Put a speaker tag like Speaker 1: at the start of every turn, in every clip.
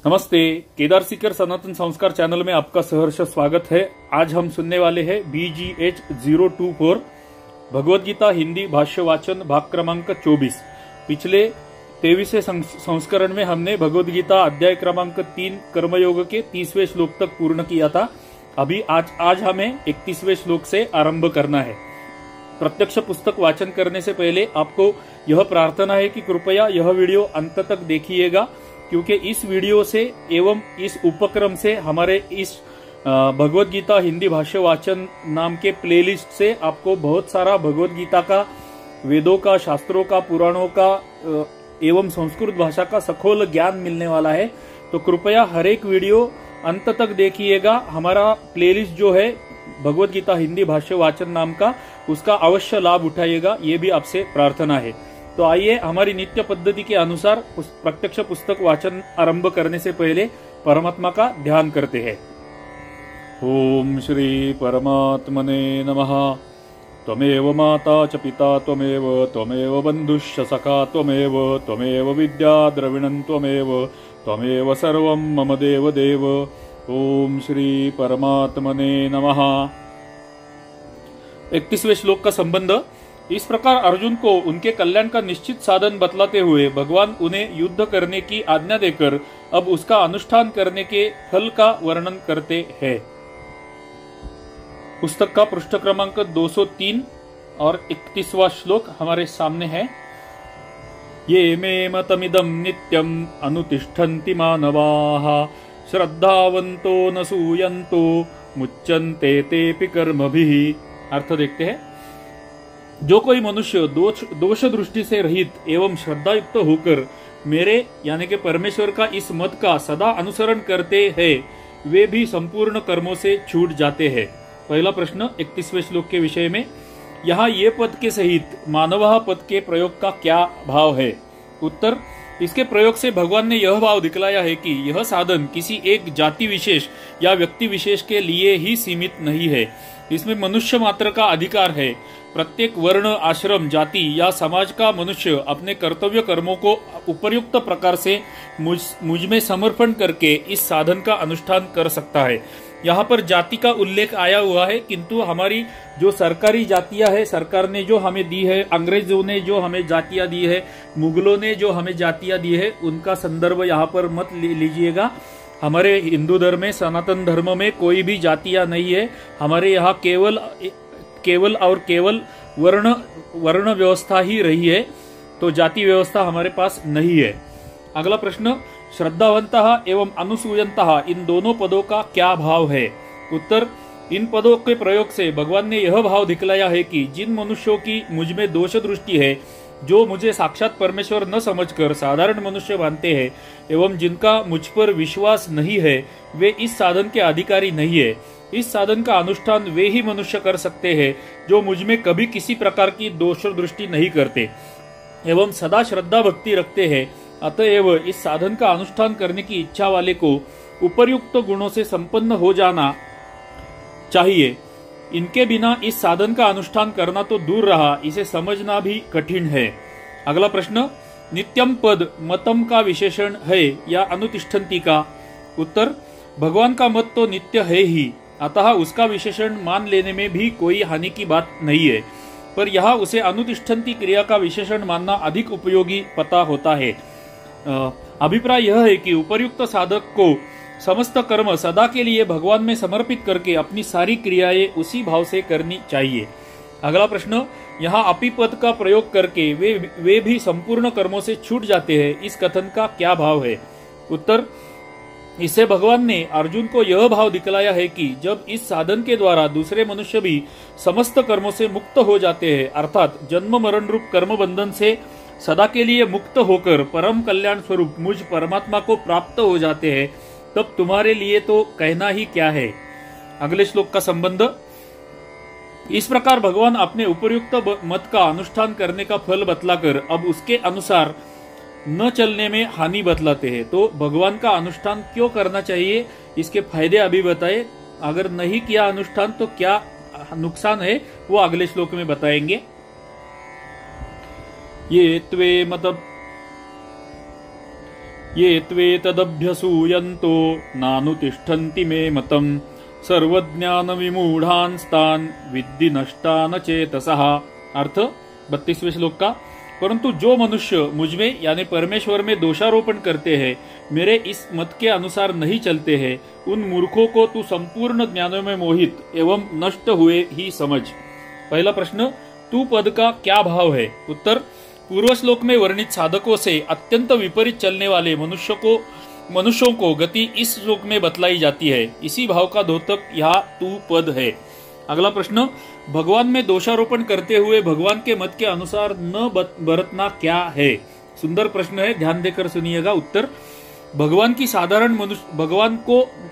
Speaker 1: नमस्ते, केदार सीकर सनातन संस्कार चैनल में आपका सहर्ष स्वागत है। आज हम सुनने वाले हैं BGH 024 भगवद गीता हिंदी भाष्य वाचन भाग क्रमांक 24। पिछले 23वें संस्करण में हमने भगवद गीता अध्याय क्रमांक 3 कर्मयोग के 30वें श्लोक तक पूर्ण किया था। अभी आज हमें 31वें श्लोक से आरंभ करना है। प्रत्यक्ष पुस्तक वाचन करने से पहले आपको यह प्रार्थना है कि कृपया यह वीडियो अंत तक देखिएगा, क्योंकि इस वीडियो से एवं इस उपक्रम से हमारे इस भगवद गीता हिंदी भाष्य वाचन नाम के प्लेलिस्ट से आपको बहुत सारा भगवद गीता का, वेदों का, शास्त्रों का, पुराणों का एवं संस्कृत भाषा का सखोल ज्ञान मिलने वाला है। तो कृपया हर एक वीडियो अंत तक देखिएगा। हमारा प्लेलिस्ट जो है भगवद गीता हिंदी भाष्य वाचन नाम का, उसका अवश्य लाभ उठाइएगा, ये भी आपसे प्रार्थना है। तो आइए हमारी नित्य पद्धति के अनुसार प्रत्यक्ष पुस्तक वाचन आरंभ करने से पहले परमात्मा का ध्यान करते हैं। ओम श्री परमात्मने नमः। त्वमेव माता च पिता त्वमेव बन्धुश्च सखा त्वमेव विद्या द्रविणं त्वमेव सर्वं मम देव देव। ओम श्री परमात्मने नमः। 31वें श्लोक का संबंध। इस प्रकार अर्जुन को उनके कल्याण का निश्चित साधन बतलाते हुए भगवान उन्हें युद्ध करने की आज्ञा देकर अब उसका अनुष्ठान करने के फल का वर्णन करते हैं। पुस्तक का पृष्ठ क्रमांक 203 और 31वां श्लोक हमारे सामने है। ये मे मतमिदं नित्यं अनुतिष्ठन्ति मानवाः श्रद्धावन्तो न सूयन्तो मुच्यन्ते तेऽपि कर्मभिः। अर्थ देखते हैं। जो कोई मनुष्य दोष दृष्टि से रहित एवं श्रद्धायुक्त होकर मेरे यानी कि परमेश्वर का इस मत का सदा अनुसरण करते हैं, वे भी संपूर्ण कर्मों से छूट जाते हैं। पहला प्रश्न 31वें श्लोक के विषय में। यहाँ ये पद के सहित मानवः पद के प्रयोग का क्या भाव है? उत्तर। इसके प्रयोग से भगवान ने यह भाव दिखलाया है कि यह साधन किसी एक जाति विशेष या व्यक्ति विशेष के लिए ही सीमित नहीं है। इसमें मनुष्य मात्र का अधिकार है। प्रत्येक वर्ण, आश्रम, जाति या समाज का मनुष्य अपने कर्तव्य कर्मों को उपर्युक्त प्रकार से मुझ में समर्पण करके इस साधन का अनुष्ठान कर सकता है। यहाँ पर जाति का उल्लेख आया हुआ है, किंतु हमारी जो सरकारी जातियां है, सरकार ने जो हमें दी है, अंग्रेजों ने जो हमें जातियां दी है, मुगलों ने जो हमें जातियां दी है, उनका संदर्भ यहाँ पर मत लीजिएगा। हमारे हिंदू धर्म में, सनातन धर्म में कोई भी जातियां नहीं है। हमारे यहाँ केवल वर्ण व्यवस्था ही रही है, तो जाति व्यवस्था हमारे पास नहीं है। अगला प्रश्न। श्रद्धावंतः एवं अनुसूयंतः इन दोनों पदों का क्या भाव है? उत्तर। इन पदों के प्रयोग से भगवान ने यह भाव दिखलाया है कि जिन मनुष्यों की मुझ में दोष दृष्टि है, जो मुझे साक्षात परमेश्वर न समझकर साधारण मनुष्य मानते हैं एवं जिनका मुझ पर विश्वास नहीं है, वे इस साधन के अधिकारी नहीं है। इस साधन का अनुष्ठान वे ही मनुष्य कर सकते हैं जो मुझ में कभी किसी प्रकार की दोष दृष्टि नहीं करते एवं सदा श्रद्धा भक्ति रखते हैं। अतएव इस साधन का अनुष्ठान करने की इच्छा वाले को उपर्युक्त गुणों से संपन्न हो जाना चाहिए। इनके बिना इस साधन का अनुष्ठान करना तो दूर रहा, इसे समझना भी कठिन है। अगला प्रश्न। नित्यम पद मतम का विशेषण है या अनुतिष्ठन्ति का? उत्तर। भगवान का मत तो नित्य है ही, अतः उसका विशेषण मान लेने में भी कोई हानि की बात नहीं है, पर यहाँ उसे अनुतिष्ठन्ति क्रिया का विशेषण मानना अधिक उपयोगी पता होता है। अभिप्राय यह है कि उपर्युक्त साधक को समस्त कर्म सदा के लिए भगवान में समर्पित करके अपनी सारी क्रियाएं उसी भाव से करनी चाहिए। अगला प्रश्न। यहाँ अपि पद का प्रयोग करके वे भी संपूर्ण कर्मों से छूट जाते हैं, इस कथन का क्या भाव है? उत्तर। इससे भगवान ने अर्जुन को यह भाव दिखलाया है कि जब इस साधन के द्वारा दूसरे मनुष्य भी समस्त कर्मों से मुक्त हो जाते हैं, अर्थात जन्म मरण रूप कर्म बंधन से सदा के लिए मुक्त होकर परम कल्याण स्वरूप मुझ परमात्मा को प्राप्त हो जाते हैं, तब तुम्हारे लिए तो कहना ही क्या है। अगले श्लोक का संबंध। इस प्रकार भगवान अपने उपर्युक्त मत का अनुष्ठान करने का फल बतलाकर अब उसके अनुसार न चलने में हानि बतलाते हैं। तो भगवान का अनुष्ठान क्यों करना चाहिए, इसके फायदे अभी बताए। अगर नहीं किया अनुष्ठान तो क्या नुकसान है, वो अगले श्लोक में बताएंगे। ये त्वे ये त्वेतदभ्यसूयन्तो नानुतिष्ठन्ति मे मतम् सर्वज्ञान विमूढ़ांस्तान विद्धि नष्टान चेतसः। अर्थ 32वें श्लोक का, परंतु जो मनुष्य मुझमें यानी परमेश्वर में दोषारोपण करते हैं, मेरे इस मत के अनुसार नहीं चलते हैं, उन मूर्खों को तू संपूर्ण ज्ञानों में मोहित एवं नष्ट हुए ही समझ। पहला प्रश्न, तू पद का क्या भाव है? उत्तर, पूर्व श्लोक में वर्णित साधकों से अत्यंत विपरीत चलने वाले मनुष्यों को गति इस श्लोक में बतलाई जाती है। इसी भाव का द्योतक यहाँ तू पद है। अगला प्रश्न, भगवान में दोषारोपण करते हुए भगवान के मत के अनुसार न बरतना क्या है? सुंदर प्रश्न है, ध्यान देकर सुनिएगा। उत्तर, भगवान को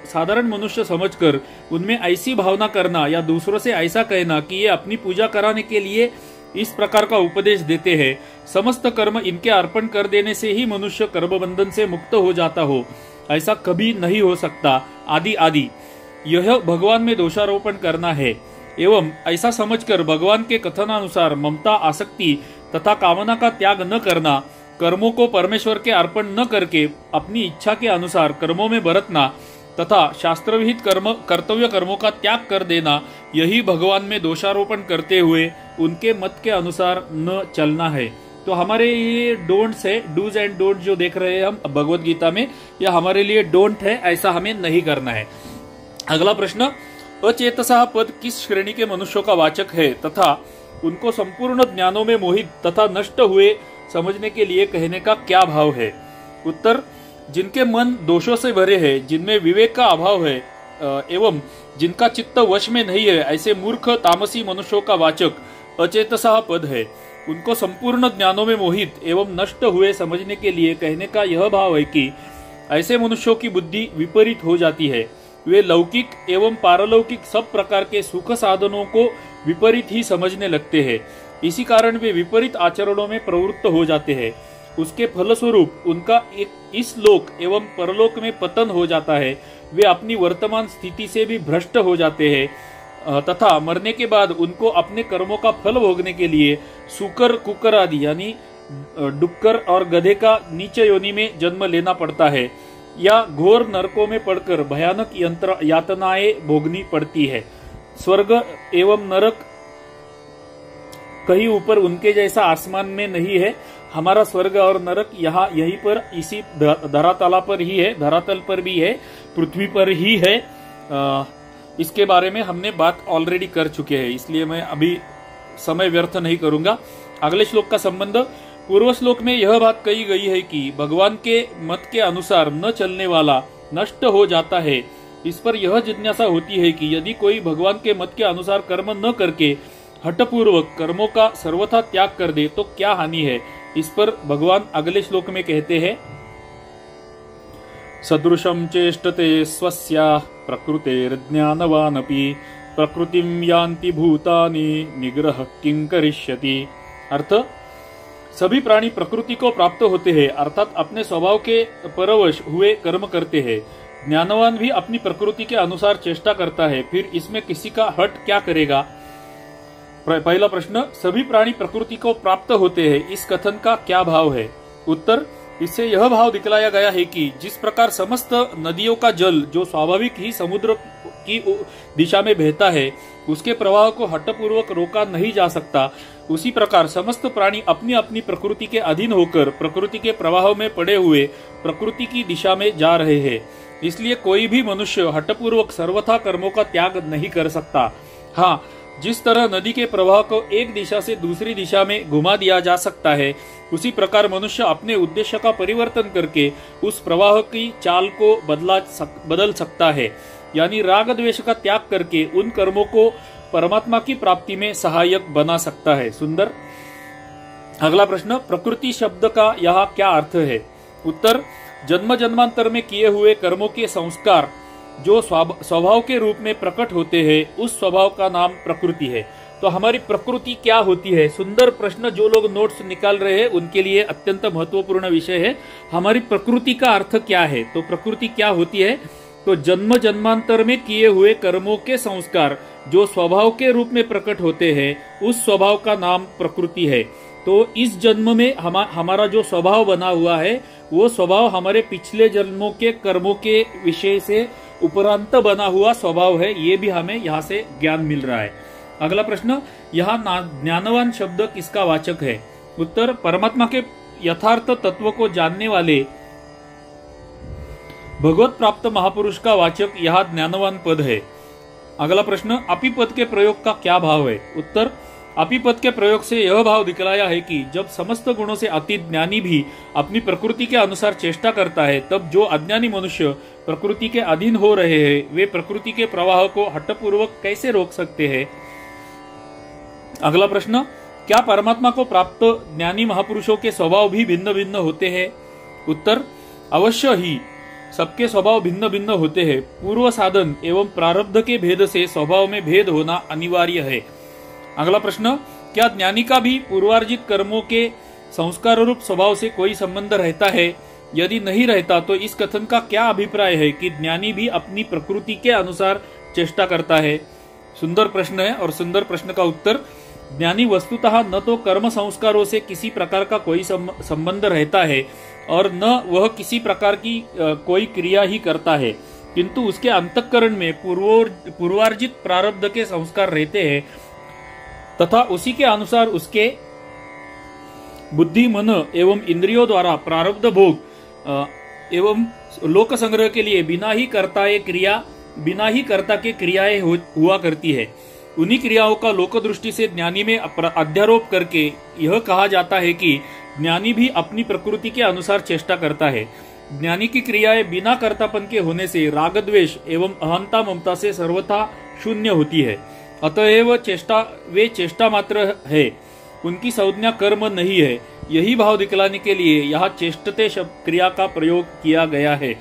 Speaker 1: साधारण मनुष्य समझकर उनमें ऐसी भावना करना या दूसरों से ऐसा कहना कि ये अपनी पूजा कराने के लिए इस प्रकार का उपदेश देते हैं, समस्त कर्म इनके अर्पण कर देने से ही मनुष्य कर्म बंधन से मुक्त हो जाता हो, ऐसा कभी नहीं हो सकता, आदि आदि, यह भगवान में दोषारोपण करना है। एवं ऐसा समझकर भगवान के कथनानुसार ममता, आसक्ति तथा कामना का त्याग न करना, कर्मों को परमेश्वर के अर्पण न करके अपनी इच्छा के अनुसार कर्मों में बरतना तथा शास्त्रविहित कर्तव्य कर्मों का त्याग कर देना, यही भगवान में दोषारोपण करते हुए उनके मत के अनुसार न चलना है। तो हमारे ये डोंट्स है, डूज एंड डोंट जो देख रहे हैं हम भगवत गीता में, यह हमारे लिए डोंट है, ऐसा हमें नहीं करना है। अगला प्रश्न, अचेतसा पद किस श्रेणी के मनुष्यों का वाचक है तथा उनको संपूर्ण ज्ञानों में मोहित तथा नष्ट हुए समझने के लिए कहने का क्या भाव है? उत्तर, जिनके मन दोषों से भरे हैं, जिनमें विवेक का अभाव है एवं जिनका चित्त वश में नहीं है, ऐसे मूर्ख तामसी मनुष्यों का वाचक अचेतसा पद है। उनको संपूर्ण ज्ञानों में मोहित एवं नष्ट हुए समझने के लिए कहने का यह भाव है कि ऐसे मनुष्यों की बुद्धि विपरीत हो जाती है। वे लौकिक एवं पारलौकिक सब प्रकार के सुख साधनों को विपरीत ही समझने लगते हैं। इसी कारण वे विपरीत आचरणों में प्रवृत्त हो जाते हैं। उसके फलस्वरूप उनका इस लोक एवं परलोक में पतन हो जाता है। वे अपनी वर्तमान स्थिति से भी भ्रष्ट हो जाते हैं तथा मरने के बाद उनको अपने कर्मों का फल भोगने के लिए सुकर, कुकर आदि यानी डुक्कर और गधे का नीच योनि में जन्म लेना पड़ता है या घोर नरकों में पड़कर भयानक यातनाएं भोगनी पड़ती है। स्वर्ग एवं नरक कहीं ऊपर उनके जैसा आसमान में नहीं है। हमारा स्वर्ग और नरक यहाँ यहीं पर इसी धरातल पर भी है, पृथ्वी पर ही है। इसके बारे में हमने बात ऑलरेडी कर चुके हैं, इसलिए मैं अभी समय व्यर्थ नहीं करूंगा। अगले श्लोक का संबंध, पूर्व श्लोक में यह बात कही गई है कि भगवान के मत के अनुसार न चलने वाला नष्ट हो जाता है। इस पर यह जिज्ञासा होती है कि यदि कोई भगवान के मत के अनुसार कर्म न करके हठपूर्वक कर्मों का सर्वथा त्याग कर दे तो क्या हानि है? इस पर भगवान अगले श्लोक में कहते हैं, सदृशं चेष्टते स्वस्या प्रकृतेर्ज्ञानवानपि प्रकृतिं यान्ति भूतानि निग्रह किं करिष्यति। अर्थ, सभी प्राणी प्रकृति को प्राप्त होते हैं, अर्थात अपने स्वभाव के परवश हुए कर्म करते हैं। ज्ञानवान भी अपनी प्रकृति के अनुसार चेष्टा करता है, फिर इसमें किसी का हट क्या करेगा? पहला प्रश्न, सभी प्राणी प्रकृति को प्राप्त होते हैं, इस कथन का क्या भाव है? उत्तर, इससे यह भाव दिखलाया गया है कि जिस प्रकार समस्त नदियों का जल जो स्वाभाविक ही समुद्र की दिशा में बहता है, उसके प्रवाह को हठपूर्वक रोका नहीं जा सकता, उसी प्रकार समस्त प्राणी अपनी अपनी प्रकृति के अधीन होकर प्रकृति के प्रवाह में पड़े हुए प्रकृति की दिशा में जा रहे हैं। इसलिए कोई भी मनुष्य हठपूर्वक सर्वथा कर्मों का त्याग नहीं कर सकता। हाँ, जिस तरह नदी के प्रवाह को एक दिशा से दूसरी दिशा में घुमा दिया जा सकता है, उसी प्रकार मनुष्य अपने उद्देश्य का परिवर्तन करके उस प्रवाह की चाल को बदल सकता है, यानी राग द्वेष का त्याग करके उन कर्मों को परमात्मा की प्राप्ति में सहायक बना सकता है। सुंदर। अगला प्रश्न, प्रकृति शब्द का यहाँ क्या अर्थ है? उत्तर, जन्म जन्मांतर में किए हुए कर्मों के संस्कार जो स्वभाव के रूप में प्रकट होते हैं, उस स्वभाव का नाम प्रकृति है। तो हमारी प्रकृति क्या होती है? सुंदर प्रश्न। जो लोग नोट्स निकाल रहे हैं उनके लिए अत्यंत महत्वपूर्ण विषय है। हमारी प्रकृति का अर्थ क्या है? तो प्रकृति क्या होती है? तो जन्म जन्मांतर में किए हुए कर्मों के संस्कार जो स्वभाव के रूप में प्रकट होते हैं, उस स्वभाव का नाम प्रकृति है। तो इस जन्म में हमारा जो स्वभाव बना हुआ है वो स्वभाव हमारे पिछले जन्मों के कर्मों के विषय से उपरांत बना हुआ स्वभाव है। ये भी हमें यहाँ से ज्ञान मिल रहा है। अगला प्रश्न, यहाँ ज्ञानवान शब्द किसका वाचक है? उत्तर, परमात्मा के यथार्थ तत्व को जानने वाले भगवत प्राप्त महापुरुष का वाचक यहाँ ज्ञानवान पद है। अगला प्रश्न, अपि पद के प्रयोग का क्या भाव है? उत्तर, अपि पद के प्रयोग से यह भाव दिखलाया है कि जब समस्त गुणों से अतीत ज्ञानी भी अपनी प्रकृति के अनुसार चेष्टा करता है, तब जो अज्ञानी मनुष्य प्रकृति के अधीन हो रहे हैं वे प्रकृति के प्रवाह को हठपूर्वक कैसे रोक सकते हैं? अगला प्रश्न, क्या परमात्मा को प्राप्त ज्ञानी महापुरुषों के स्वभाव भी भिन्न भिन्न होते हैं? उत्तर, अवश्य ही सबके स्वभाव भिन्न भिन्न होते हैं। पूर्व साधन एवं प्रारब्ध के भेद से स्वभाव में भेद होना अनिवार्य है। अगला प्रश्न, क्या ज्ञानी का भी पूर्वार्जित कर्मों के संस्कार रूप स्वभाव से कोई संबंध रहता है? यदि नहीं रहता तो इस कथन का क्या अभिप्राय है कि ज्ञानी भी अपनी प्रकृति के अनुसार चेष्टा करता है? सुंदर प्रश्न है और सुंदर प्रश्न का उत्तर, ज्ञानी वस्तुतः न तो कर्म संस्कारों से किसी प्रकार का कोई संबंध रहता है और न वह किसी प्रकार की कोई क्रिया ही करता है, किंतु उसके अंतःकरण में पूर्वार्जित प्रारब्ध के संस्कार रहते हैं तथा उसी के अनुसार उसके बुद्धि, मन एवं इंद्रियों द्वारा प्रारब्ध भोग एवं लोक संग्रह के लिए बिना ही कर्ता के क्रियाएं हुआ करती है। उन्हीं क्रियाओं का लोक दृष्टि से ज्ञानी में अध्यारोप करके यह कहा जाता है कि ज्ञानी भी अपनी प्रकृति के अनुसार चेष्टा करता है। ज्ञानी की क्रियाएं बिना कर्तापन के होने से राग द्वेष एवं अहंता ममता से सर्वथा शून्य होती है। अतएव वे चेष्टा मात्र है, उनकी संज्ञा कर्म नहीं है। यही भाव दिखलाने के लिए यहाँ चेष्टते शब्द क्रिया का प्रयोग किया गया है।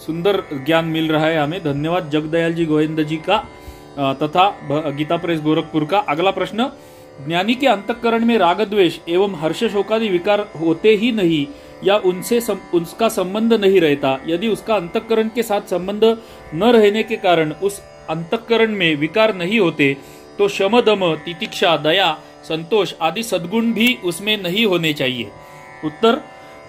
Speaker 1: सुंदर ज्ञान मिल रहा है हमें। धन्यवाद जगदयाल जी गोविंद जी का तथा गीता प्रेस गोरखपुर का। अगला प्रश्न, ज्ञानी के अंतःकरण में राग द्वेष एवं हर्ष शोकादि विकार होते ही नहीं या उसका संबंध नहीं रहता? यदि उसका अंतःकरण के साथ संबंध न रहने के कारण उस अंतःकरण में विकार नहीं होते तो शम, दम, तितिक्षा, दया, संतोष आदि सद्गुण भी उसमें नहीं होने चाहिए। उत्तर,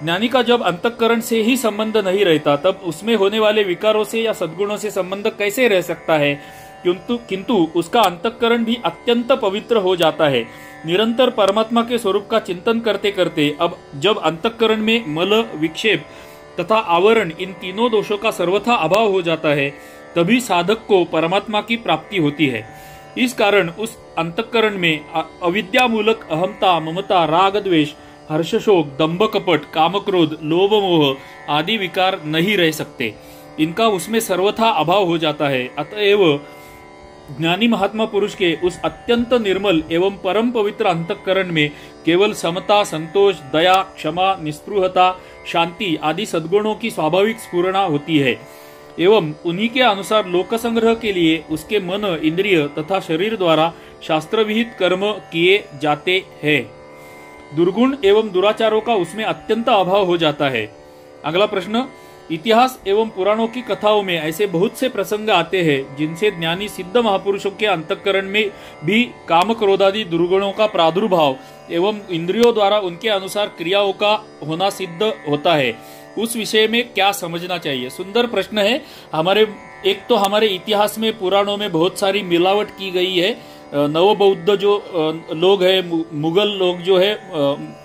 Speaker 1: ज्ञानी का जब अंतःकरण से ही संबंध नहीं रहता तब उसमें होने वाले विकारों से या सद्गुणों से संबंध कैसे रह सकता है? किंतु उसका अंतःकरण भी अत्यंत पवित्र हो जाता है। निरंतर परमात्मा के स्वरूप का चिंतन करते करते अब जब अंतःकरण में मल, विक्षेप तथा आवरण इन तीनों दोषों का सर्वथा अभाव हो जाता है, तभी साधक को परमात्मा की प्राप्ति होती है। इस कारण उस अंतःकरण में अविद्यामूलक अहमता, ममता, राग द्वेष, हर्षशोक, दंभ, कपट, काम, क्रोध, लोभ, मोह आदि विकार नहीं रह सकते। इनका उसमें सर्वथा अभाव हो जाता है। अतएव ज्ञानी महात्मा पुरुष के उस अत्यंत निर्मल एवं परम पवित्र अंतःकरण में केवल समता, संतोष, दया, क्षमा, निस्पृहता, शांति आदि सद्गुणों की स्वाभाविक स्फुरणा होती है एवं उन्हीं के अनुसार लोक संग्रह के लिए उसके मन, इंद्रिय तथा शरीर द्वारा शास्त्र विहित कर्म किए जाते हैं। दुर्गुण एवं दुराचारों का उसमें अत्यंत अभाव हो जाता है। अगला प्रश्न, इतिहास एवं पुराणों की कथाओं में ऐसे बहुत से प्रसंग आते हैं जिनसे ज्ञानी सिद्ध महापुरुषों के अंतःकरण में भी काम, क्रोधादि दुर्गुणों का प्रादुर्भाव एवं इंद्रियों द्वारा उनके अनुसार क्रियाओं का होना सिद्ध होता है। उस विषय में क्या समझना चाहिए? सुंदर प्रश्न है। हमारे इतिहास में, पुराणों में बहुत सारी मिलावट की गई है। नवबौद्ध जो लोग हैं, मुगल लोग जो है,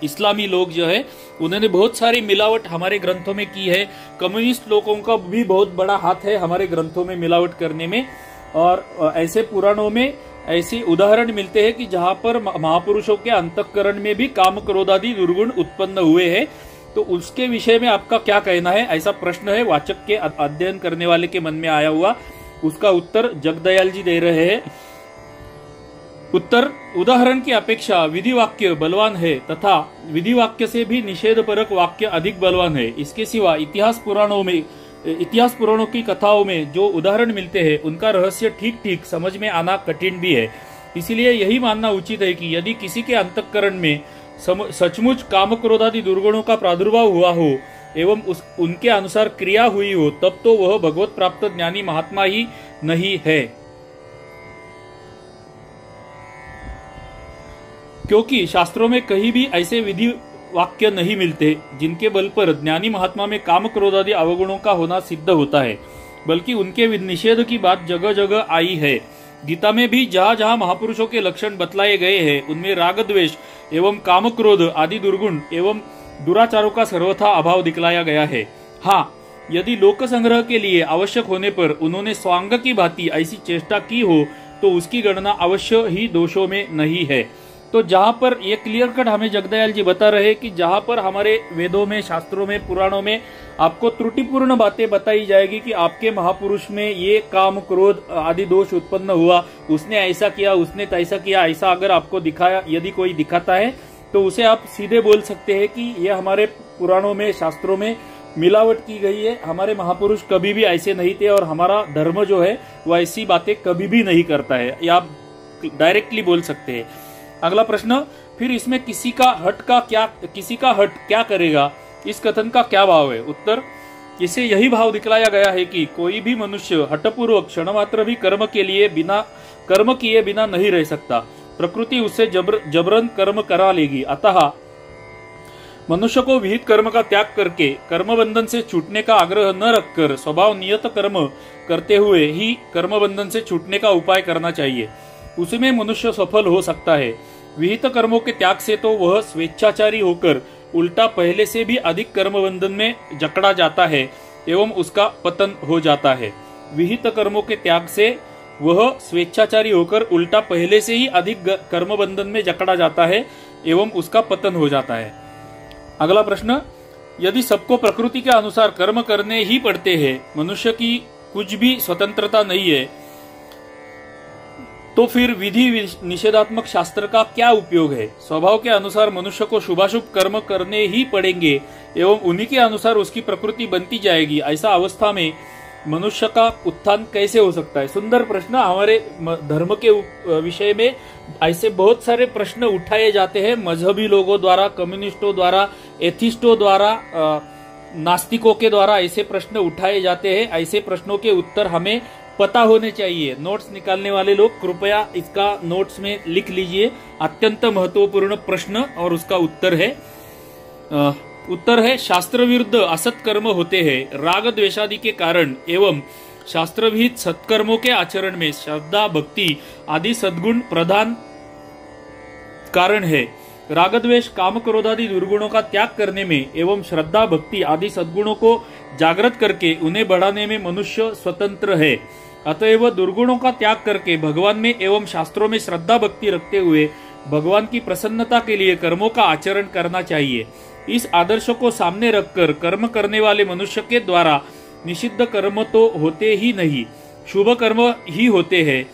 Speaker 1: इस्लामी लोग जो है, उन्होंने बहुत सारी मिलावट हमारे ग्रंथों में की है। कम्युनिस्ट लोगों का भी बहुत बड़ा हाथ है हमारे ग्रंथों में मिलावट करने में। और ऐसे पुराणों में ऐसे उदाहरण मिलते हैं कि जहाँ पर महापुरुषों के अंतःकरण में भी काम, क्रोध आदि दुर्गुण उत्पन्न हुए हैं। तो उसके विषय में आपका क्या कहना है? ऐसा प्रश्न है वाचक के अध्ययन करने वाले के मन में आया हुआ। उसका उत्तर जगदयाल जी दे रहे हैं। उत्तर, उदाहरण की अपेक्षा विधि वाक्य बलवान है तथा विधि वाक्य से भी निषेध परक वाक्य अधिक बलवान है। इसके सिवा इतिहास पुराणों की कथाओं में जो उदाहरण मिलते हैं उनका रहस्य ठीक ठीक समझ में आना कठिन भी है। इसलिए यही मानना उचित है कि यदि किसी के अंतःकरण में सचमुच काम, क्रोधादि दुर्गुणों का प्रादुर्भाव हुआ हो एवं उनके अनुसार क्रिया हुई हो, तब तो वह भगवत प्राप्त ज्ञानी महात्मा ही नहीं है। क्योंकि शास्त्रों में कहीं भी ऐसे विधि वाक्य नहीं मिलते जिनके बल पर ज्ञानी महात्मा में काम क्रोध आदि अवगुणों का होना सिद्ध होता है, बल्कि उनके निषेध की बात जगह जगह आई है। गीता में भी जहाँ जहाँ महापुरुषों के लक्षण बतलाए गए हैं उनमें राग द्वेष एवं काम क्रोध आदि दुर्गुण एवं दुराचारों का सर्वथा अभाव दिखलाया गया है। हाँ, यदि लोक संग्रह के लिए आवश्यक होने पर उन्होंने स्वांग की भांति ऐसी चेष्टा की हो तो उसकी गणना अवश्य ही दोषों में नहीं है। तो जहाँ पर ये क्लियर कट हमें जगदयाल जी बता रहे कि जहाँ पर हमारे वेदों में, शास्त्रों में, पुराणों में आपको त्रुटिपूर्ण बातें बताई जाएगी कि आपके महापुरुष में ये काम क्रोध आदि दोष उत्पन्न हुआ, उसने ऐसा किया, उसने तैसा किया, ऐसा अगर आपको दिखाया, यदि कोई दिखाता है तो उसे आप सीधे बोल सकते हैं कि यह हमारे पुराणों में, शास्त्रों में मिलावट की गई है, हमारे महापुरुष कभी भी ऐसे नहीं थे और हमारा धर्म जो है वो ऐसी बातें कभी भी नहीं करता है। या आप डायरेक्टली बोल सकते हैं। अगला प्रश्न, फिर इसमें किसी का हट क्या करेगा, इस कथन का क्या भाव है? उत्तर, इसे यही भाव दिखलाया गया है कि कोई भी मनुष्य हठपूर्वक क्षण मात्र भी कर्म किए बिना नहीं रह सकता। प्रकृति उससे जबरन कर्म करा लेगी। अतः मनुष्य को विहित कर्म का त्याग करके कर्म बंधन से छूटने का आग्रह न रखकर स्वभाव नियत कर्म करते हुए ही कर्म बंधन से छूटने का उपाय करना चाहिए। उसमें मनुष्य सफल हो सकता है। विहित कर्मों के त्याग से तो वह स्वेच्छाचारी होकर उल्टा पहले से भी अधिक कर्म बंधन में जकड़ा जाता है एवं उसका पतन हो जाता है। विहित कर्मों के त्याग से वह स्वेच्छाचारी होकर उल्टा पहले से ही अधिक कर्म बंधन में जकड़ा जाता है एवं उसका पतन हो जाता है। अगला प्रश्न, यदि सबको प्रकृति के अनुसार कर्म करने ही पड़ते हैं, मनुष्य की कुछ भी स्वतंत्रता नहीं है, तो फिर विधि निषेधात्मक शास्त्र का क्या उपयोग है? स्वभाव के अनुसार मनुष्य को शुभाशुभ कर्म करने ही पड़ेंगे एवं उन्हीं के अनुसार उसकी प्रकृति बनती जाएगी। ऐसा अवस्था में मनुष्य का उत्थान कैसे हो सकता है? सुंदर प्रश्न। हमारे धर्म के विषय में ऐसे बहुत सारे प्रश्न उठाए जाते हैं, मजहबी लोगों द्वारा, कम्युनिस्टों द्वारा, एथिस्टों द्वारा, नास्तिकों के द्वारा ऐसे प्रश्न उठाए जाते हैं। ऐसे प्रश्नों के उत्तर हमें पता होने चाहिए। नोट्स निकालने वाले लोग कृपया इसका नोट्स में लिख लीजिए। अत्यंत महत्वपूर्ण प्रश्न और उसका उत्तर है शास्त्र विरुद्ध असत कर्म होते हैं राग द्वेषादि के कारण एवं शास्त्र विहित सत्कर्मों के आचरण में श्रद्धा भक्ति आदि सद्गुण प्रधान कारण है। राग द्वेष काम क्रोधादि दुर्गुणों का त्याग करने में एवं श्रद्धा भक्ति आदि सद्गुणों को जागृत करके उन्हें बढ़ाने में मनुष्य स्वतंत्र है। अतएव दुर्गुणों का त्याग करके भगवान में एवं शास्त्रों में श्रद्धा भक्ति रखते हुए भगवान की प्रसन्नता के लिए कर्मों का आचरण करना चाहिए। इस आदर्श को सामने रखकर कर्म करने वाले मनुष्य के द्वारा निषिद्ध कर्म तो होते ही नहीं, शुभ कर्म ही होते हैं,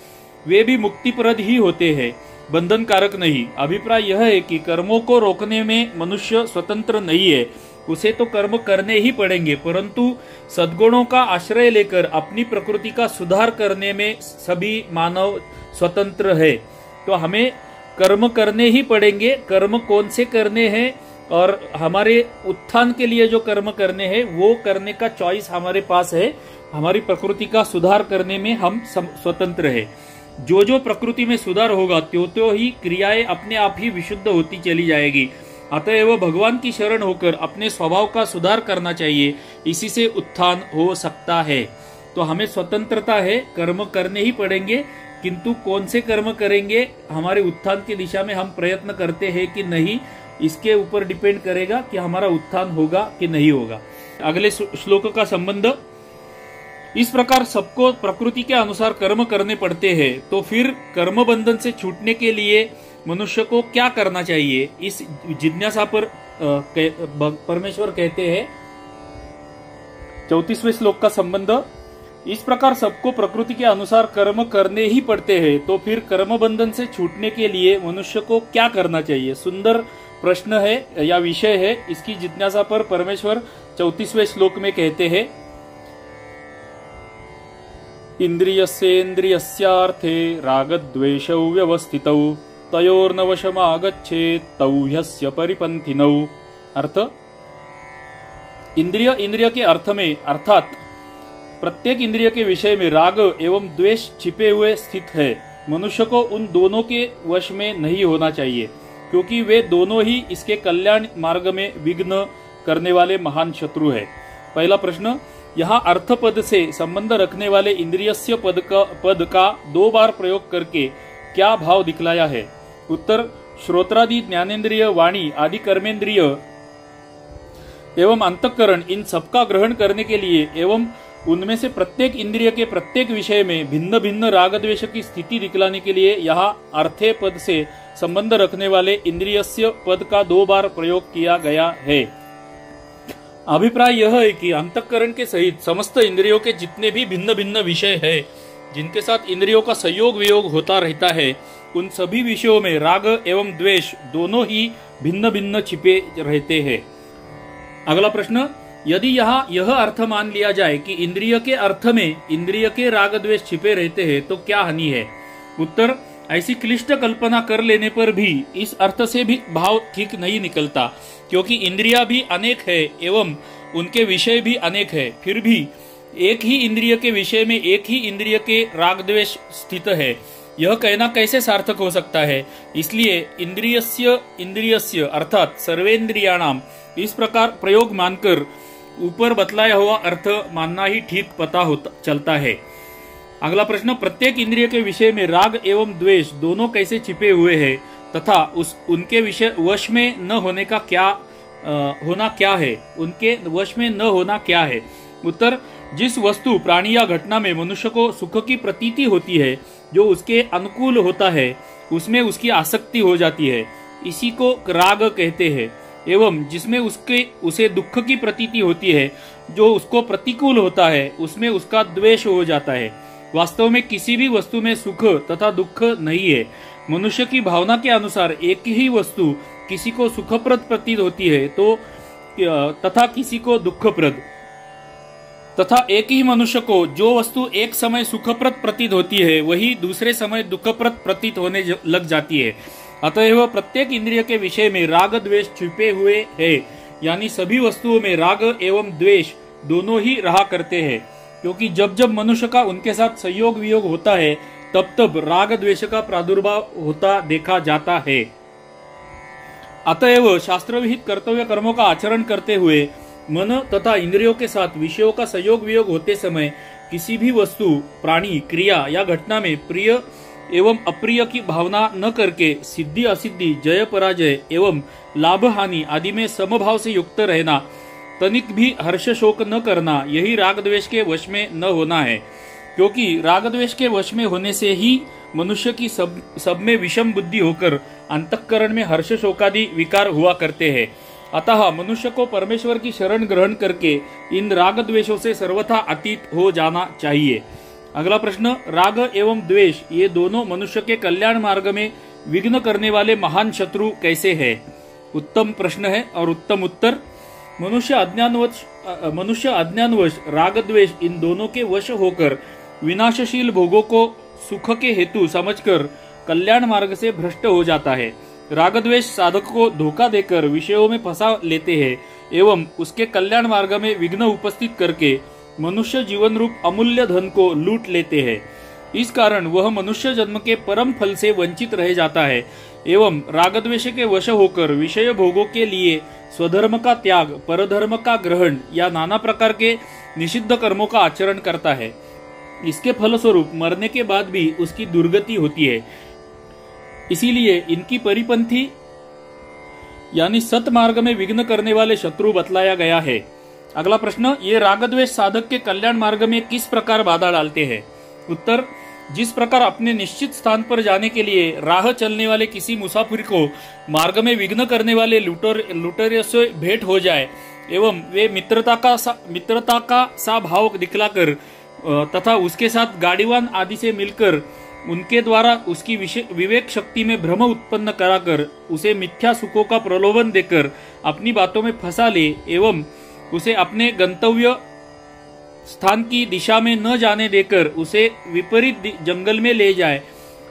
Speaker 1: वे भी मुक्तिप्रद ही होते हैं, बंधन कारक नहीं। अभिप्राय यह है कि कर्मों को रोकने में मनुष्य स्वतंत्र नहीं है, उसे तो कर्म करने ही पड़ेंगे, परंतु सद्गुणों का आश्रय लेकर अपनी प्रकृति का सुधार करने में सभी मानव स्वतंत्र है। तो हमें कर्म करने ही पड़ेंगे। कर्म कौन से करने हैं और हमारे उत्थान के लिए जो कर्म करने हैं वो करने का चॉइस हमारे पास है। हमारी प्रकृति का सुधार करने में हम स्वतंत्र है। जो जो प्रकृति में सुधार होगा त्यो ही क्रियाएं अपने आप ही विशुद्ध होती चली जाएगी। अतएव भगवान की शरण होकर अपने स्वभाव का सुधार करना चाहिए, इसी से उत्थान हो सकता है। तो हमें स्वतंत्रता है, कर्म करने ही पड़ेंगे, किंतु कौन से कर्म करेंगे, हमारे उत्थान की दिशा में हम प्रयत्न करते हैं कि नहीं, इसके ऊपर डिपेंड करेगा कि हमारा उत्थान होगा कि नहीं होगा। अगले श्लोक का संबंध, इस प्रकार सबको प्रकृति के अनुसार कर्म करने पड़ते हैं, तो फिर कर्म बंधन से छूटने के लिए मनुष्य को क्या करना चाहिए? इस जिज्ञासा पर परमेश्वर कहते हैं 34वें श्लोक का संबंध, इस प्रकार सबको प्रकृति के अनुसार कर्म करने ही पड़ते हैं, तो फिर कर्म बंधन से छूटने के लिए मनुष्य को क्या करना चाहिए? सुंदर प्रश्न है या विषय है। इसकी जिज्ञासा पर परमेश्वर 34वें श्लोक में कहते हैं, इंद्रियस्येन्द्रियस्यार्थे रागद्वेषौ व्यवस्थितौ तयोर्नवशमागच्छेत् तौ ह्यस्य परिपन्थिनौ। अर्थ, इंद्रिय के अर्थ में अर्थात प्रत्येक इंद्रिय के विषय में राग एवं द्वेष छिपे हुए स्थित है। मनुष्य को उन दोनों के वश में नहीं होना चाहिए। क्योंकि वे दोनों ही इसके कल्याण मार्ग में विघ्न करने वाले महान शत्रु है। पहला प्रश्न, यहाँ अर्थ पद से संबंध रखने वाले इंद्रियस्य पद का 2 बार प्रयोग करके क्या भाव दिखलाया है? उत्तर, श्रोत्रादि ज्ञानेन्द्रिय, वाणी आदि कर्मेंद्रिय एवं अंतःकरण इन सबका ग्रहण करने के लिए एवं उनमें से प्रत्येक इंद्रिय के प्रत्येक विषय में भिन्न भिन्न राग द्वेष की स्थिति दिखलाने के लिए यहाँ अर्थे पद से संबंध रखने वाले इंद्रियस्य पद का 2 बार प्रयोग किया गया है। अभिप्राय यह है कि अंतःकरण के सहित समस्त इंद्रियों के जितने भी भिन्न भिन्न विषय है जिनके साथ इंद्रियों का संयोग वियोग होता रहता है, उन सभी विषयों में राग एवं द्वेष दोनों ही भिन्न भिन्न छिपे रहते हैं। अगला प्रश्न, यदि यहाँ यह अर्थ मान लिया जाए कि इंद्रिय के अर्थ में इंद्रिय के राग द्वेष छिपे रहते हैं तो क्या हानि है? उत्तर, ऐसी क्लिष्ट कल्पना कर लेने पर भी इस अर्थ से भी भाव ठीक नहीं निकलता, क्योंकि इंद्रिया भी अनेक है एवं उनके विषय भी अनेक है। फिर भी एक ही इंद्रिय के विषय में एक ही इंद्रिय के राग द्वेष स्थित है, यह कहना कैसे सार्थक हो सकता है? इसलिए इंद्रियस्य अर्थात सर्वेंद्रियाणाम इस प्रकार प्रयोग मानकर ऊपर बतलाया हुआ अर्थ मानना ही ठीक पता चलता है। अगला प्रश्न, प्रत्येक इंद्रिय के विषय में राग एवं द्वेष दोनों कैसे छिपे हुए हैं तथा उनके विषय वश में न होने का होना क्या है? उनके वश में न होना क्या है? उत्तर, जिस वस्तु, प्राणी या घटना में मनुष्य को सुख की प्रतीति होती है, जो उसके अनुकूल होता है, उसमें उसकी आसक्ति हो जाती है, इसी को राग कहते हैं। एवं जिसमें उसे दुख की प्रतीति होती है, जो उसको प्रतिकूल होता है, उसमें उसका द्वेष हो जाता है। वास्तव में किसी भी वस्तु में सुख तथा दुख नहीं है। मनुष्य की भावना के अनुसार एक ही वस्तु किसी को सुखप्रद प्रतीत होती है तथा किसी को दुखप्रद, तथा एक ही मनुष्य को जो वस्तु एक समय सुखप्रद प्रतीत होती है वही दूसरे समय दुखप्रद प्रतीत होने लग जाती है। अतएव प्रत्येक इंद्रिय के विषय में राग द्वेष छिपे हुए है, यानी सभी वस्तुओं में राग एवं द्वेष दोनों ही रहा करते हैं, क्योंकि जब जब मनुष्य का उनके साथ संयोग वियोग होता है तब तब राग द्वेष का प्रादुर्भाव होता देखा जाता है। अतएव शास्त्र विहित कर्तव्य कर्मों का आचरण करते हुए मन तथा इंद्रियों के साथ विषयों का संयोग वियोग होते समय किसी भी वस्तु, प्राणी, क्रिया या घटना में प्रिय एवं अप्रिय की भावना न करके सिद्धि असिद्धि, जय पराजय एवं लाभ हानि आदि में समभाव से युक्त रहना, तनिक भी हर्ष शोक न करना, यही राग द्वेष के वश में न होना है। क्योंकि राग द्वेष के वश में होने से ही मनुष्य की सब में विषम बुद्धि होकर अंतःकरण में हर्ष शोकादि विकार हुआ करते हैं। अतः मनुष्य को परमेश्वर की शरण ग्रहण करके इन राग द्वेषों से सर्वथा अतीत हो जाना चाहिए। अगला प्रश्न, राग एवं द्वेष ये दोनों मनुष्य के कल्याण मार्ग में विघ्न करने वाले महान शत्रु कैसे है? उत्तम प्रश्न है और उत्तम उत्तर। मनुष्य अज्ञानवश राग द्वेष इन दोनों के वश होकर विनाशशील भोगों को सुख के हेतु समझकर कल्याण मार्ग से भ्रष्ट हो जाता है। राग द्वेष साधक को धोखा देकर विषयों में फंसा लेते हैं एवं उसके कल्याण मार्ग में विघ्न उपस्थित करके मनुष्य जीवन रूप अमूल्य धन को लूट लेते हैं। इस कारण वह मनुष्य जन्म के परम फल से वंचित रह जाता है एवं राग द्वेष के वश होकर विषय भोगों के लिए स्वधर्म का त्याग, परधर्म का ग्रहण या नाना प्रकार के निषिद्ध कर्मों का आचरण करता है। इसके फलस्वरूप मरने के बाद भी उसकी दुर्गति होती है। इसीलिए इनकी परिपंथी यानी सतमार्ग में विघ्न करने वाले शत्रु बतलाया गया है। अगला प्रश्न, ये राग द्वेष साधक के कल्याण मार्ग में किस प्रकार बाधा डालते हैं? उत्तर, जिस प्रकार अपने निश्चित स्थान पर जाने के लिए राह चलने वाले किसी मुसाफिर को मार्ग में विघ्न करने वाले लुटेरों से भेंट हो जाए एवं वे मित्रता का सा भाव दिखलाकर तथा उसके साथ गाड़ीवान आदि से मिलकर उनके द्वारा उसकी विवेक शक्ति में भ्रम उत्पन्न कराकर उसे मिथ्या सुखों का प्रलोभन देकर अपनी बातों में फंसा ले एवं उसे अपने गंतव्य स्थान की दिशा में न जाने देकर उसे विपरीत जंगल में ले जाए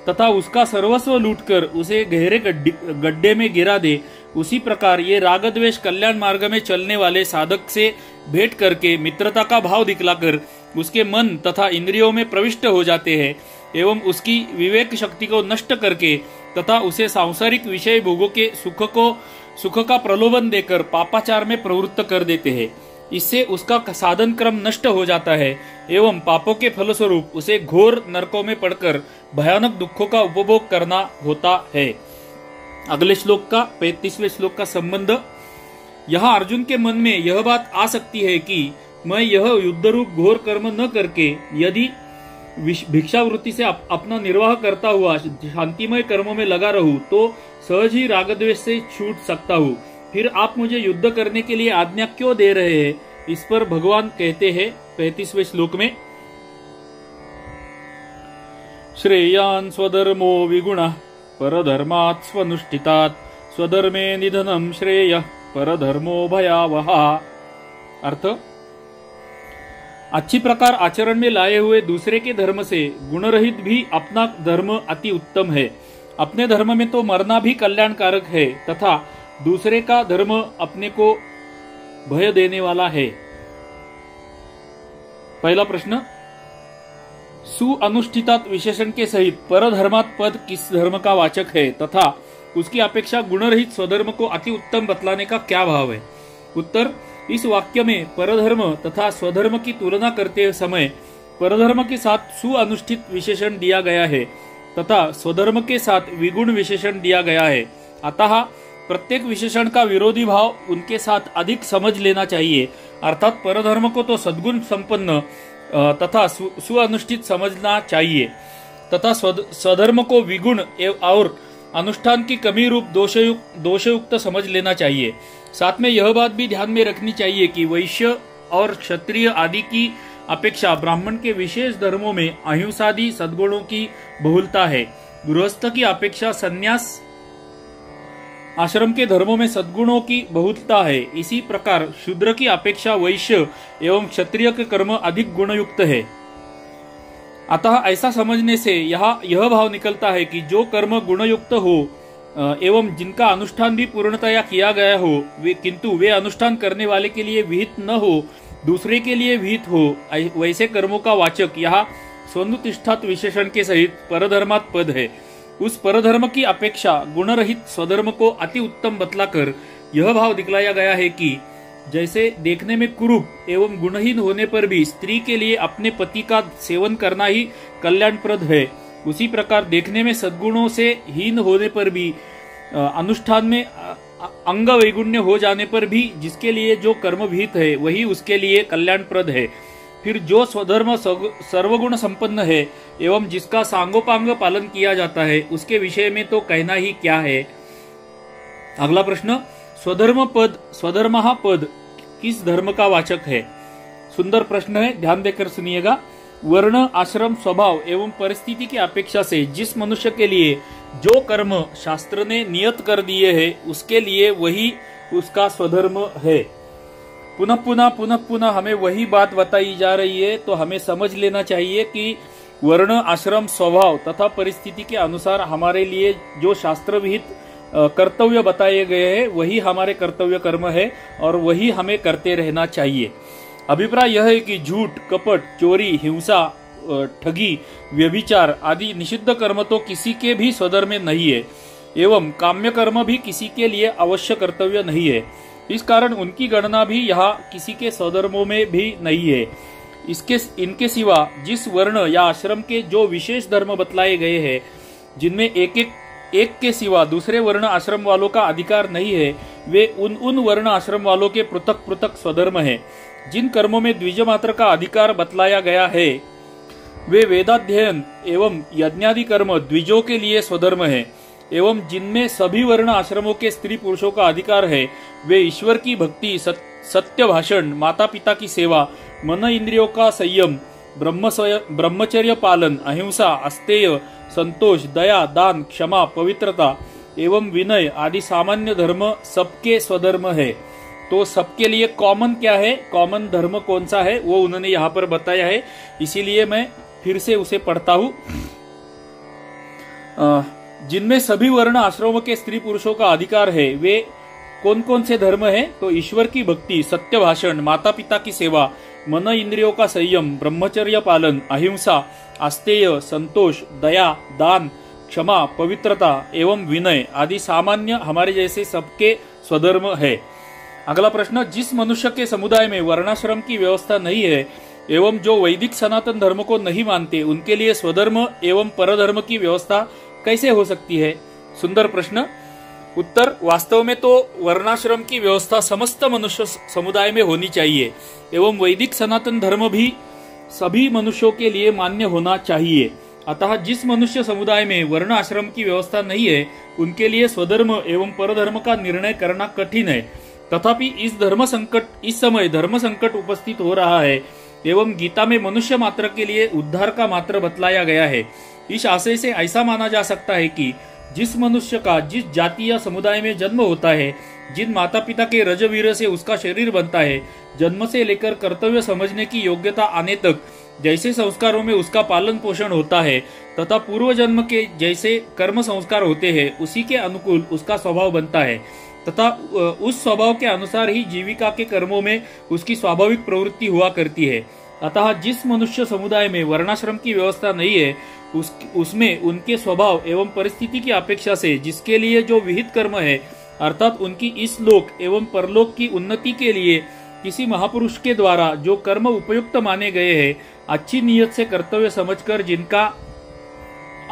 Speaker 1: तथा उसका सर्वस्व लूटकर उसे गहरे गड्ढे में गिरा दे, उसी प्रकार ये राग द्वेष कल्याण मार्ग में चलने वाले साधक से भेंट करके मित्रता का भाव दिखलाकर उसके मन तथा इंद्रियों में प्रविष्ट हो जाते हैं एवं उसकी विवेक शक्ति को नष्ट करके तथा उसे सांसारिक विषय भोगों के सुख का प्रलोभन देकर पापाचार में प्रवृत्त कर देते हैं। इससे उसका साधन क्रम नष्ट हो जाता है एवं पापों के फलस्वरूप उसे घोर नरकों में पड़कर भयानक दुखों का उपभोग करना होता है। अगले श्लोक का 35वें श्लोक का संबंध। यहाँ अर्जुन के मन में यह बात आ सकती है कि मैं यह युद्ध रूप घोर कर्म न करके यदि भिक्षावृत्ति से अपना निर्वाह करता हुआ शांतिमय कर्मों में लगा रहूं तो सहज ही रागद्वेष से छूट सकता हूँ। फिर आप मुझे युद्ध करने के लिए आज्ञा क्यों दे रहे हैं? इस पर भगवान कहते हैं 35वें श्लोक में, श्रेयान् स्वधर्मो विगुणः परधर्मात् स्वनुष्ठितात् स्वधर्मे निधनं श्रेयः परधर्मो भयावहा। अर्थ, अच्छी प्रकार आचरण में लाए हुए दूसरे के धर्म से गुणरहित भी अपना धर्म अति उत्तम है। अपने धर्म में तो मरना भी कल्याणकारक है तथा दूसरे का धर्म अपने को भय देने वाला है। पहला प्रश्न, सुअनुष्ठितात विशेषण के सहित परधर्मात् पद किस धर्म का वाचक है तथा उसकी अपेक्षा गुणरहित स्वधर्म को अति उत्तम बतलाने का क्या भाव है? उत्तर, इस वाक्य में परधर्म तथा स्वधर्म की तुलना करते समय परधर्म के साथ सुअनुष्ठित विशेषण दिया गया है तथा स्वधर्म के साथ विगुण विशेषण दिया गया है। अतः प्रत्येक विशेषण का विरोधी भाव उनके साथ अधिक समझ लेना चाहिए। अर्थात परधर्म को तो सद्गुण संपन्न तथा सुअनुष्ठित समझना चाहिए तथा स्वधर्म को विगुण और अनुष्ठान की कमी रूप दोषयुक्त समझ लेना चाहिए। साथ में यह बात भी ध्यान में रखनी चाहिए कि वैश्य और क्षत्रिय आदि की अपेक्षा ब्राह्मण के विशेष धर्मों में अहिंसादि सद्गुणों की बहुलता है। गृहस्थ की अपेक्षा संन्यास आश्रम के धर्मों में सद्गुणों की बहुलता है। इसी प्रकार शूद्र की अपेक्षा वैश्य एवं क्षत्रिय के कर्म अधिक गुणयुक्त है। अतः ऐसा समझने से यह भाव निकलता है कि जो कर्म गुणयुक्त हो एवं जिनका अनुष्ठान भी पूर्णतया किया गया हो किंतु वे अनुष्ठान करने वाले के लिए विहित न हो, दूसरे के लिए विहित हो, वैसे कर्मों का वाचक यहाँ स्वनुतिष्ठात विशेषण के सहित परधर्मात् पद है। उस परधर्म की अपेक्षा गुणरहित स्वधर्म को अति उत्तम बतलाकर यह भाव दिखलाया गया है कि जैसे देखने में कुरूप एवं गुणहीन होने पर भी स्त्री के लिए अपने पति का सेवन करना ही कल्याणप्रद है, उसी प्रकार देखने में सद्गुणों से हीन होने पर भी अनुष्ठान में अंग वैगुण्य हो जाने पर भी जिसके लिए जो कर्म विहित है वही उसके लिए कल्याणप्रद है। फिर जो स्वधर्म सर्वगुण संपन्न है एवं जिसका सांगोपांग पालन किया जाता है उसके विषय में तो कहना ही क्या है। अगला प्रश्न, स्वधर्म पद किस धर्म का वाचक है? सुंदर प्रश्न है, ध्यान देकर सुनिएगा। वर्ण, आश्रम, स्वभाव एवं परिस्थिति की अपेक्षा से जिस मनुष्य के लिए जो कर्म शास्त्र ने नियत कर दिए हैं उसके लिए वही उसका स्वधर्म है। पुनः पुनः हमें वही बात बताई जा रही है, तो हमें समझ लेना चाहिए कि वर्ण, आश्रम, स्वभाव तथा परिस्थिति के अनुसार हमारे लिए जो शास्त्र विहित कर्तव्य बताए गए हैं वही हमारे कर्तव्य कर्म है और वही हमें करते रहना चाहिए। अभिप्राय यह है कि झूठ, कपट, चोरी, हिंसा, ठगी, व्यभिचार आदि निषिद्ध कर्म तो किसी के भी स्वधर्म में नहीं है एवं काम्य कर्म भी किसी के लिए अवश्य कर्तव्य नहीं है। इस कारण उनकी गणना भी यहाँ किसी के स्वधर्मों में भी नहीं है। इनके सिवा जिस वर्ण या आश्रम के जो विशेष धर्म बतलाए गए हैं जिनमें एक के सिवा दूसरे वर्ण आश्रम वालों का अधिकार नहीं है, वे उन वर्ण आश्रम वालों के पृथक पृथक स्वधर्म है। जिन कर्मों में द्विजमात्र का अधिकार बतलाया गया है वे वेदाध्ययन एवं यज्ञादि कर्म द्विजों के लिए स्वधर्म है एवं जिनमें सभी वर्ण आश्रमों के स्त्री पुरुषों का अधिकार है वे ईश्वर की भक्ति, सत्य भाषण, माता पिता की सेवा, मन इंद्रियों का संयम, ब्रह्मचर्य पालन, अहिंसा, अस्तेय, संतोष, दया, दान, क्षमा, पवित्रता एवं विनय आदि सामान्य धर्म सबके स्वधर्म है। तो सबके लिए कॉमन क्या है, कॉमन धर्म कौन सा है वो उन्होंने यहाँ पर बताया है, इसीलिए मैं फिर से उसे पढ़ता हूँ। जिनमें सभी वर्ण आश्रमों के स्त्री पुरुषों का अधिकार है वे कौन कौन से धर्म है? तो ईश्वर की भक्ति, सत्य भाषण, माता पिता की सेवा, मन इंद्रियों का संयम, ब्रह्मचर्य पालन, अहिंसा, आस्तेय, संतोष, दया, दान, क्षमा, पवित्रता एवं विनय आदि सामान्य हमारे जैसे सबके स्वधर्म है। अगला प्रश्न, जिस मनुष्य के समुदाय में वर्णाश्रम की व्यवस्था नहीं है एवं जो वैदिक सनातन धर्म को नहीं मानते, उनके लिए स्वधर्म एवं परधर्म की व्यवस्था कैसे हो सकती है? सुंदर प्रश्न। उत्तर, वास्तव में तो वर्णाश्रम की व्यवस्था समस्त मनुष्य समुदाय में होनी चाहिए एवं वैदिक सनातन धर्म भी सभी मनुष्यों के लिए मान्य होना चाहिए। अतः जिस मनुष्य समुदाय में वर्ण आश्रम की व्यवस्था नहीं है, उनके लिए स्वधर्म एवं परधर्म का निर्णय करना कठिन है। तथापि इस समय धर्म संकट उपस्थित हो रहा है एवं गीता में मनुष्य मात्र के लिए उद्धार का मात्र बतलाया गया है। इस आशय से ऐसा माना जा सकता है कि जिस मनुष्य का जिस जाति या समुदाय में जन्म होता है, जिन माता पिता के रजवीर से उसका शरीर बनता है, जन्म से लेकर कर्तव्य समझने की योग्यता आने तक जैसे संस्कारों में उसका पालन पोषण होता है तथा पूर्व जन्म के जैसे कर्म संस्कार होते हैं, उसी के अनुकूल उसका स्वभाव बनता है तथा उस स्वभाव के अनुसार ही जीविका के कर्मों में उसकी स्वाभाविक प्रवृत्ति हुआ करती है। अतः जिस मनुष्य समुदाय में वर्णाश्रम की व्यवस्था नहीं है, उसमें उनके स्वभाव एवं परिस्थिति की अपेक्षा से जिसके लिए जो विहित कर्म है, अर्थात उनकी इस लोक एवं परलोक की उन्नति के लिए किसी महापुरुष के द्वारा जो कर्म उपयुक्त माने गए हैं, अच्छी नीयत से कर्तव्य समझकर जिनका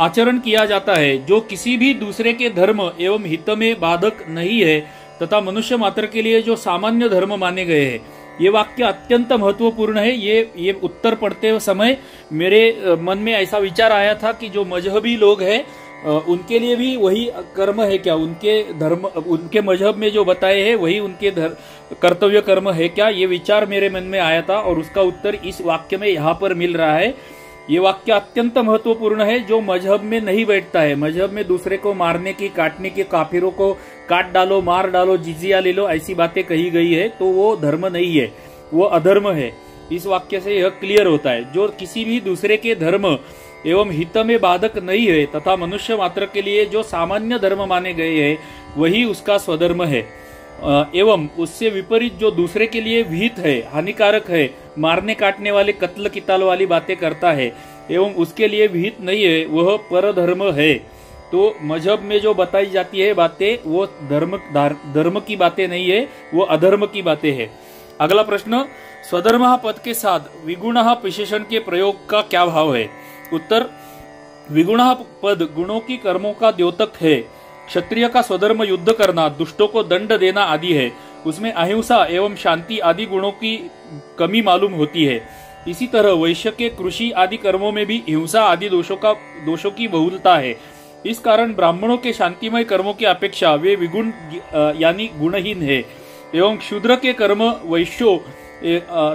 Speaker 1: आचरण किया जाता है, जो किसी भी दूसरे के धर्म एवं हित में बाधक नहीं है तथा मनुष्य मात्र के लिए जो सामान्य धर्म माने गए हैं। ये वाक्य अत्यंत महत्वपूर्ण है। ये उत्तर पढ़ते समय मेरे मन में ऐसा विचार आया था कि जो मजहबी लोग हैं उनके लिए भी वही कर्म है क्या? उनके मजहब में जो बताए हैं वही उनके कर्तव्य कर्म है क्या? ये विचार मेरे मन में आया था और उसका उत्तर इस वाक्य में यहाँ पर मिल रहा है। ये वाक्य अत्यंत महत्वपूर्ण है। जो मजहब में नहीं बैठता है, मजहब में दूसरे को मारने की, काटने की, काफिरों को काट डालो, मार डालो, जिजिया ले लो, ऐसी बातें कही गई है, तो वो धर्म नहीं है, वो अधर्म है। इस वाक्य से यह क्लियर होता है। जो किसी भी दूसरे के धर्म एवं हित में बाधक नहीं है तथा मनुष्य मात्र के लिए जो सामान्य धर्म माने गए हैं, वही उसका स्वधर्म है। एवं उससे विपरीत जो दूसरे के लिए विहित है, हानिकारक है, मारने काटने वाले, कत्ल किताल वाली बातें करता है एवं उसके लिए विहित नहीं है, वह परधर्म है। तो मजहब में जो बताई जाती है बातें, वो धर्म की बातें नहीं है, वो अधर्म की बातें है। अगला प्रश्न, स्वधर्म पद के साथ विगुण विशेषण के प्रयोग का क्या भाव है? उत्तर, विगुण पद गुणों की कर्मों का द्योतक है। क्षत्रिय का स्वधर्म युद्ध करना, दुष्टों को दंड देना आदि है। उसमें अहिंसा एवं शांति आदि गुणों की कमी मालूम होती है। इसी तरह वैश्य के कृषि आदि कर्मों में भी हिंसा आदि दोषों की बहुलता है। इस कारण ब्राह्मणों के शांतिमय कर्मों की अपेक्षा वे विगुण यानी गुणहीन है एवं शूद्र के कर्म वैश्यों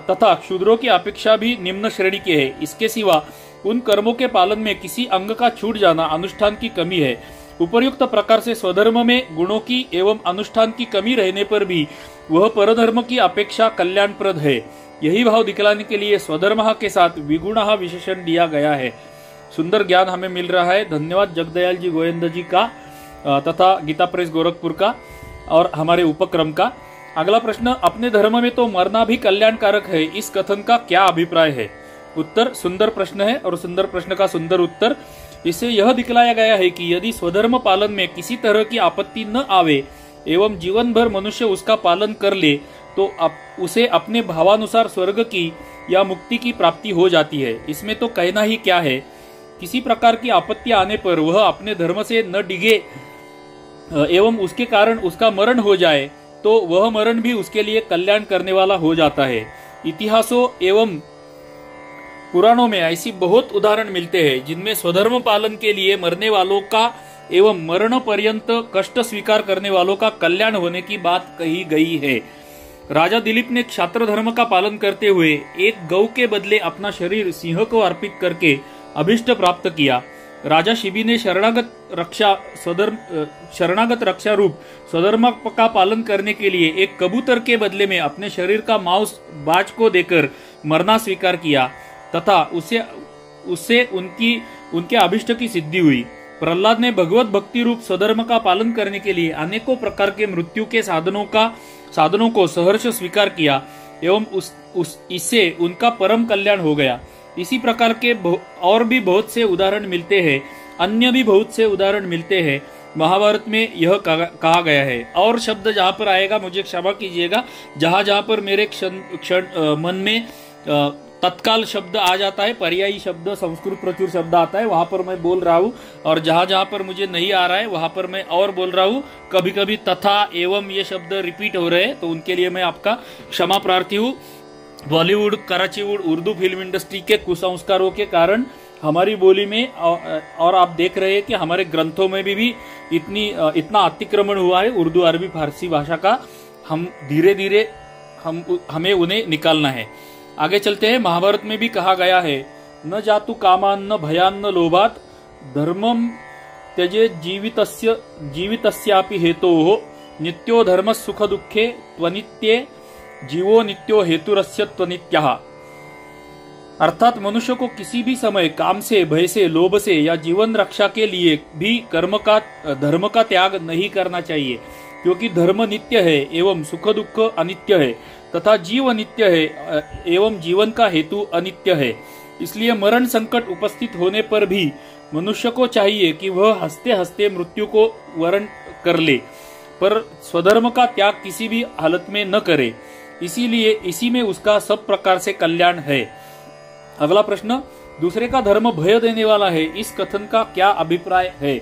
Speaker 1: तथा शूद्रों की अपेक्षा भी निम्न श्रेणी के है। इसके सिवा उन कर्मों के पालन में किसी अंग का छूट जाना अनुष्ठान की कमी है। उपर्युक्त प्रकार से स्वधर्म में गुणों की एवं अनुष्ठान की कमी रहने पर भी वह परधर्म की अपेक्षा कल्याणप्रद है। यही भाव दिखलाने के लिए स्वधर्म के साथ विगुण विशेषण दिया गया है। सुंदर ज्ञान हमें मिल रहा है। धन्यवाद जगदयाल जी गोविंद जी का तथा गीता प्रेस गोरखपुर का और हमारे उपक्रम का। अगला प्रश्न, अपने धर्म में तो मरना भी कल्याणकारक है, इस कथन का क्या अभिप्राय है? उत्तर, सुंदर प्रश्न है और सुंदर प्रश्न का सुंदर उत्तर। इससे यह दिखलाया गया है कि यदि स्वधर्म पालन में किसी तरह की आपत्ति न आवे एवं जीवन भर मनुष्य उसका पालन कर ले तो उसे अपने भावानुसार स्वर्ग की या मुक्ति की प्राप्ति हो जाती है। इसमें तो कहना ही क्या है। किसी प्रकार की आपत्ति आने पर वह अपने धर्म से न डिगे एवं उसके कारण उसका मरण हो जाए तो वह मरण भी उसके लिए कल्याण करने वाला हो जाता है। इतिहासों एवं पुराणों में ऐसी बहुत उदाहरण मिलते हैं जिनमें स्वधर्म पालन के लिए मरने वालों का एवं मरण पर्यंत कष्ट स्वीकार करने वालों का कल्याण होने की बात कही गई है। राजा दिलीप ने क्षात्र धर्म का पालन करते हुए एक गौ के बदले अपना शरीर सिंह को अर्पित करके अभिष्ट प्राप्त किया। राजा शिबी ने शरणागत रक्षा रूप स्वधर्म का पालन करने के लिए एक कबूतर के बदले में अपने शरीर का मांस बाज को देकर मरना स्वीकार किया तथा उससे उनके अभिष्ट की सिद्धि हुई। प्रहलाद ने भगवत भक्ति रूप स्वधर्म का पालन करने के लिए अनेकों प्रकार के मृत्यु के साधनों को सहर्ष स्वीकार किया एवं इससे उनका परम कल्याण हो गया। इसी प्रकार के और भी बहुत से उदाहरण मिलते हैं। अन्य भी बहुत से उदाहरण मिलते हैं। महाभारत में यह कहा गया है। और शब्द जहाँ पर आएगा मुझे क्षमा कीजिएगा, जहाँ पर मेरे क्षण मन में तत्काल शब्द आ जाता है, पर्यायी शब्द, संस्कृत प्रचुर शब्द आता है, वहां पर मैं बोल रहा हूँ, और जहां पर मुझे नहीं आ रहा है वहां पर मैं और बोल रहा हूँ। कभी कभी तथा एवं ये शब्द रिपीट हो रहे हैं, तो उनके लिए मैं आपका क्षमा प्रार्थी हूँ। बॉलीवुड, कराचीवुड, उर्दू फिल्म इंडस्ट्री के कुसंस्कारों के कारण हमारी बोली में और आप देख रहे हैं कि हमारे ग्रंथों में भी इतना अतिक्रमण हुआ है उर्दू, अरबी, फारसी भाषा का। हम धीरे धीरे हमें उन्हें निकालना है। आगे चलते हैं। महाभारत में भी कहा गया है, न जातु कामान न भयान न लोभात धर्मम त्यजे जीवितस्यापि हेतोः नित्यो धर्म सुख दुखे त्वनित्ये जीवो नित्यो हेतुरस्य त्वनित्यः। अर्थात मनुष्य को किसी भी समय काम से, भय से, लोभ से या जीवन रक्षा के लिए भी धर्म का त्याग नहीं करना चाहिए, क्योंकि धर्म नित्य है एवं सुख दुख अनित्य है, तथा जीव नित्य है एवं जीवन का हेतु अनित्य है। इसलिए मरण संकट उपस्थित होने पर भी मनुष्य को चाहिए कि वह हंसते हंसते मृत्यु को वरण कर ले, पर स्वधर्म का त्याग किसी भी हालत में न करे। इसीलिए इसी में उसका सब प्रकार से कल्याण है। अगला प्रश्न, दूसरे का धर्म भय देने वाला है, इस कथन का क्या अभिप्राय है?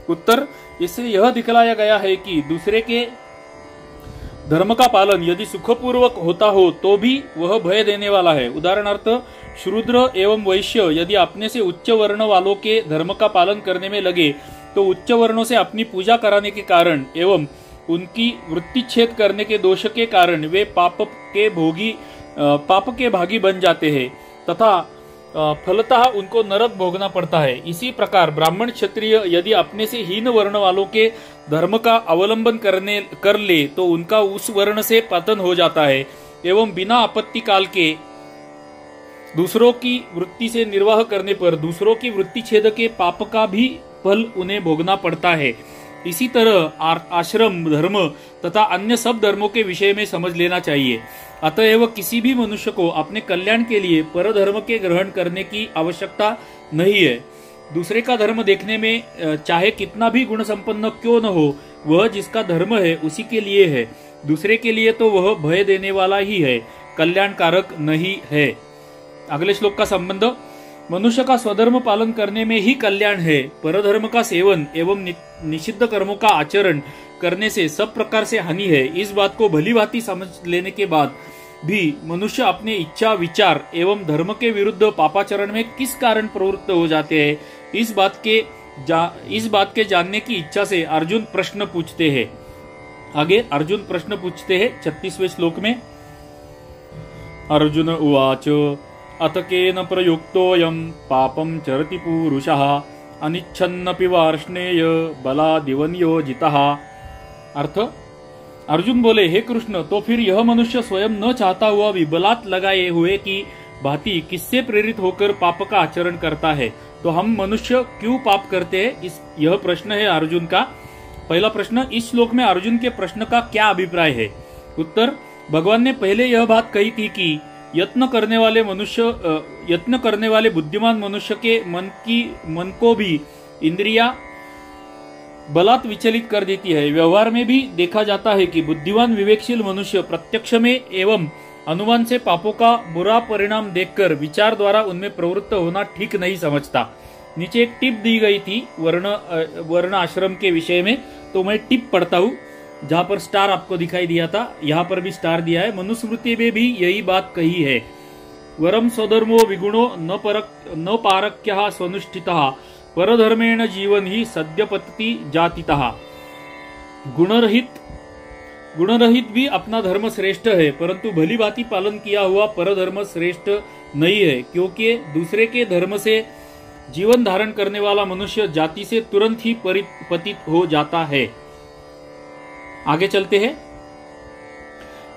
Speaker 1: उत्तर, इससे यह दिखलाया गया है कि दूसरे के धर्म का पालन यदि सुखपूर्वक होता हो तो भी वह भय देने वाला है। उदाहरणार्थ, शूद्र एवं वैश्य यदि अपने से उच्च वर्ण वालों के धर्म का पालन करने में लगे तो उच्च वर्णों से अपनी पूजा कराने के कारण एवं उनकी वृत्तिच्छेद करने के दोष के कारण वे पाप के भागी बन जाते हैं तथा फलतः उनको नरक भोगना पड़ता है। इसी प्रकार ब्राह्मण क्षत्रिय यदि अपने से हीन वर्ण वालों के धर्म का अवलंबन कर ले तो उनका उस वर्ण से पतन हो जाता है एवं बिना आपत्ति काल के दूसरों की वृत्ति से निर्वाह करने पर दूसरों की वृत्ति छेद के पाप का भी फल उन्हें भोगना पड़ता है। इसी तरह आश्रम धर्म तथा अन्य सब धर्मों के विषय में समझ लेना चाहिए। अतएव किसी भी मनुष्य को अपने कल्याण के लिए परधर्म के ग्रहण करने की आवश्यकता नहीं है। दूसरे का धर्म देखने में चाहे कितना भी गुण संपन्न क्यों न हो, वह जिसका धर्म है उसी के लिए है। दूसरे के लिए तो वह भय देने वाला ही है, कल्याणकारक नहीं है। अगले श्लोक का संबंध, मनुष्य का स्वधर्म पालन करने में ही कल्याण है। परधर्म का सेवन एवं निषिद्ध कर्मों का आचरण करने से सब प्रकार से हानि है। इस बात को भली भांति समझ लेने के बाद भी मनुष्य अपने इच्छा, विचार एवं धर्म के विरुद्ध पापाचरण में किस कारण प्रवृत्त हो जाते हैं, इस बात के जानने की इच्छा से अर्जुन प्रश्न पूछते हैं। आगे अर्जुन प्रश्न पूछते हैं 36वें श्लोक में। अर्जुन उवाच अत केन प्रयुक्तोऽयं पापं चरति पूरुषः अनिच्छन्नपि वार्ष्णेय बलादिवनियोजितः। अर्थ, अर्जुन बोले, हे कृष्ण, तो फिर यह मनुष्य स्वयं न चाहता हुआ भी बलात् लगाए हुए की भांति किससे प्रेरित होकर पाप का आचरण करता है? तो हम मनुष्य क्यों पाप करते हैं? यह प्रश्न है अर्जुन का। पहला प्रश्न, इस श्लोक में अर्जुन के प्रश्न का क्या अभिप्राय है? उत्तर, भगवान ने पहले यह बात कही थी कि यत्न करने वाले बुद्धिमान मनुष्य के मन को भी इंद्रिया बलात् विचलित कर देती है। व्यवहार में भी देखा जाता है कि बुद्धिमान विवेकशील मनुष्य प्रत्यक्ष में एवं अनुमान से पापों का बुरा परिणाम देखकर विचार द्वारा उनमें प्रवृत्त होना ठीक नहीं समझता। नीचे एक टिप दी गई थी वर्ण आश्रम के विषय में, तो मैं टिप पढ़ता हूँ। जहाँ पर स्टार आपको दिखाई दिया था, यहाँ पर भी स्टार दिया है। मनुस्मृति में भी यही बात कही है। वरम स्वधर्मो विगुणो न पारक्यः स्वनुष्ठितः परधर्मेण जीवन ही सद्यपतति जातितः। गुणरहित भी अपना धर्म श्रेष्ठ है, परंतु भली भांति पालन किया हुआ परधर्म श्रेष्ठ नहीं है, क्योंकि दूसरे के धर्म से जीवन धारण करने वाला मनुष्य जाति से तुरंत ही पतित हो जाता है। आगे चलते हैं।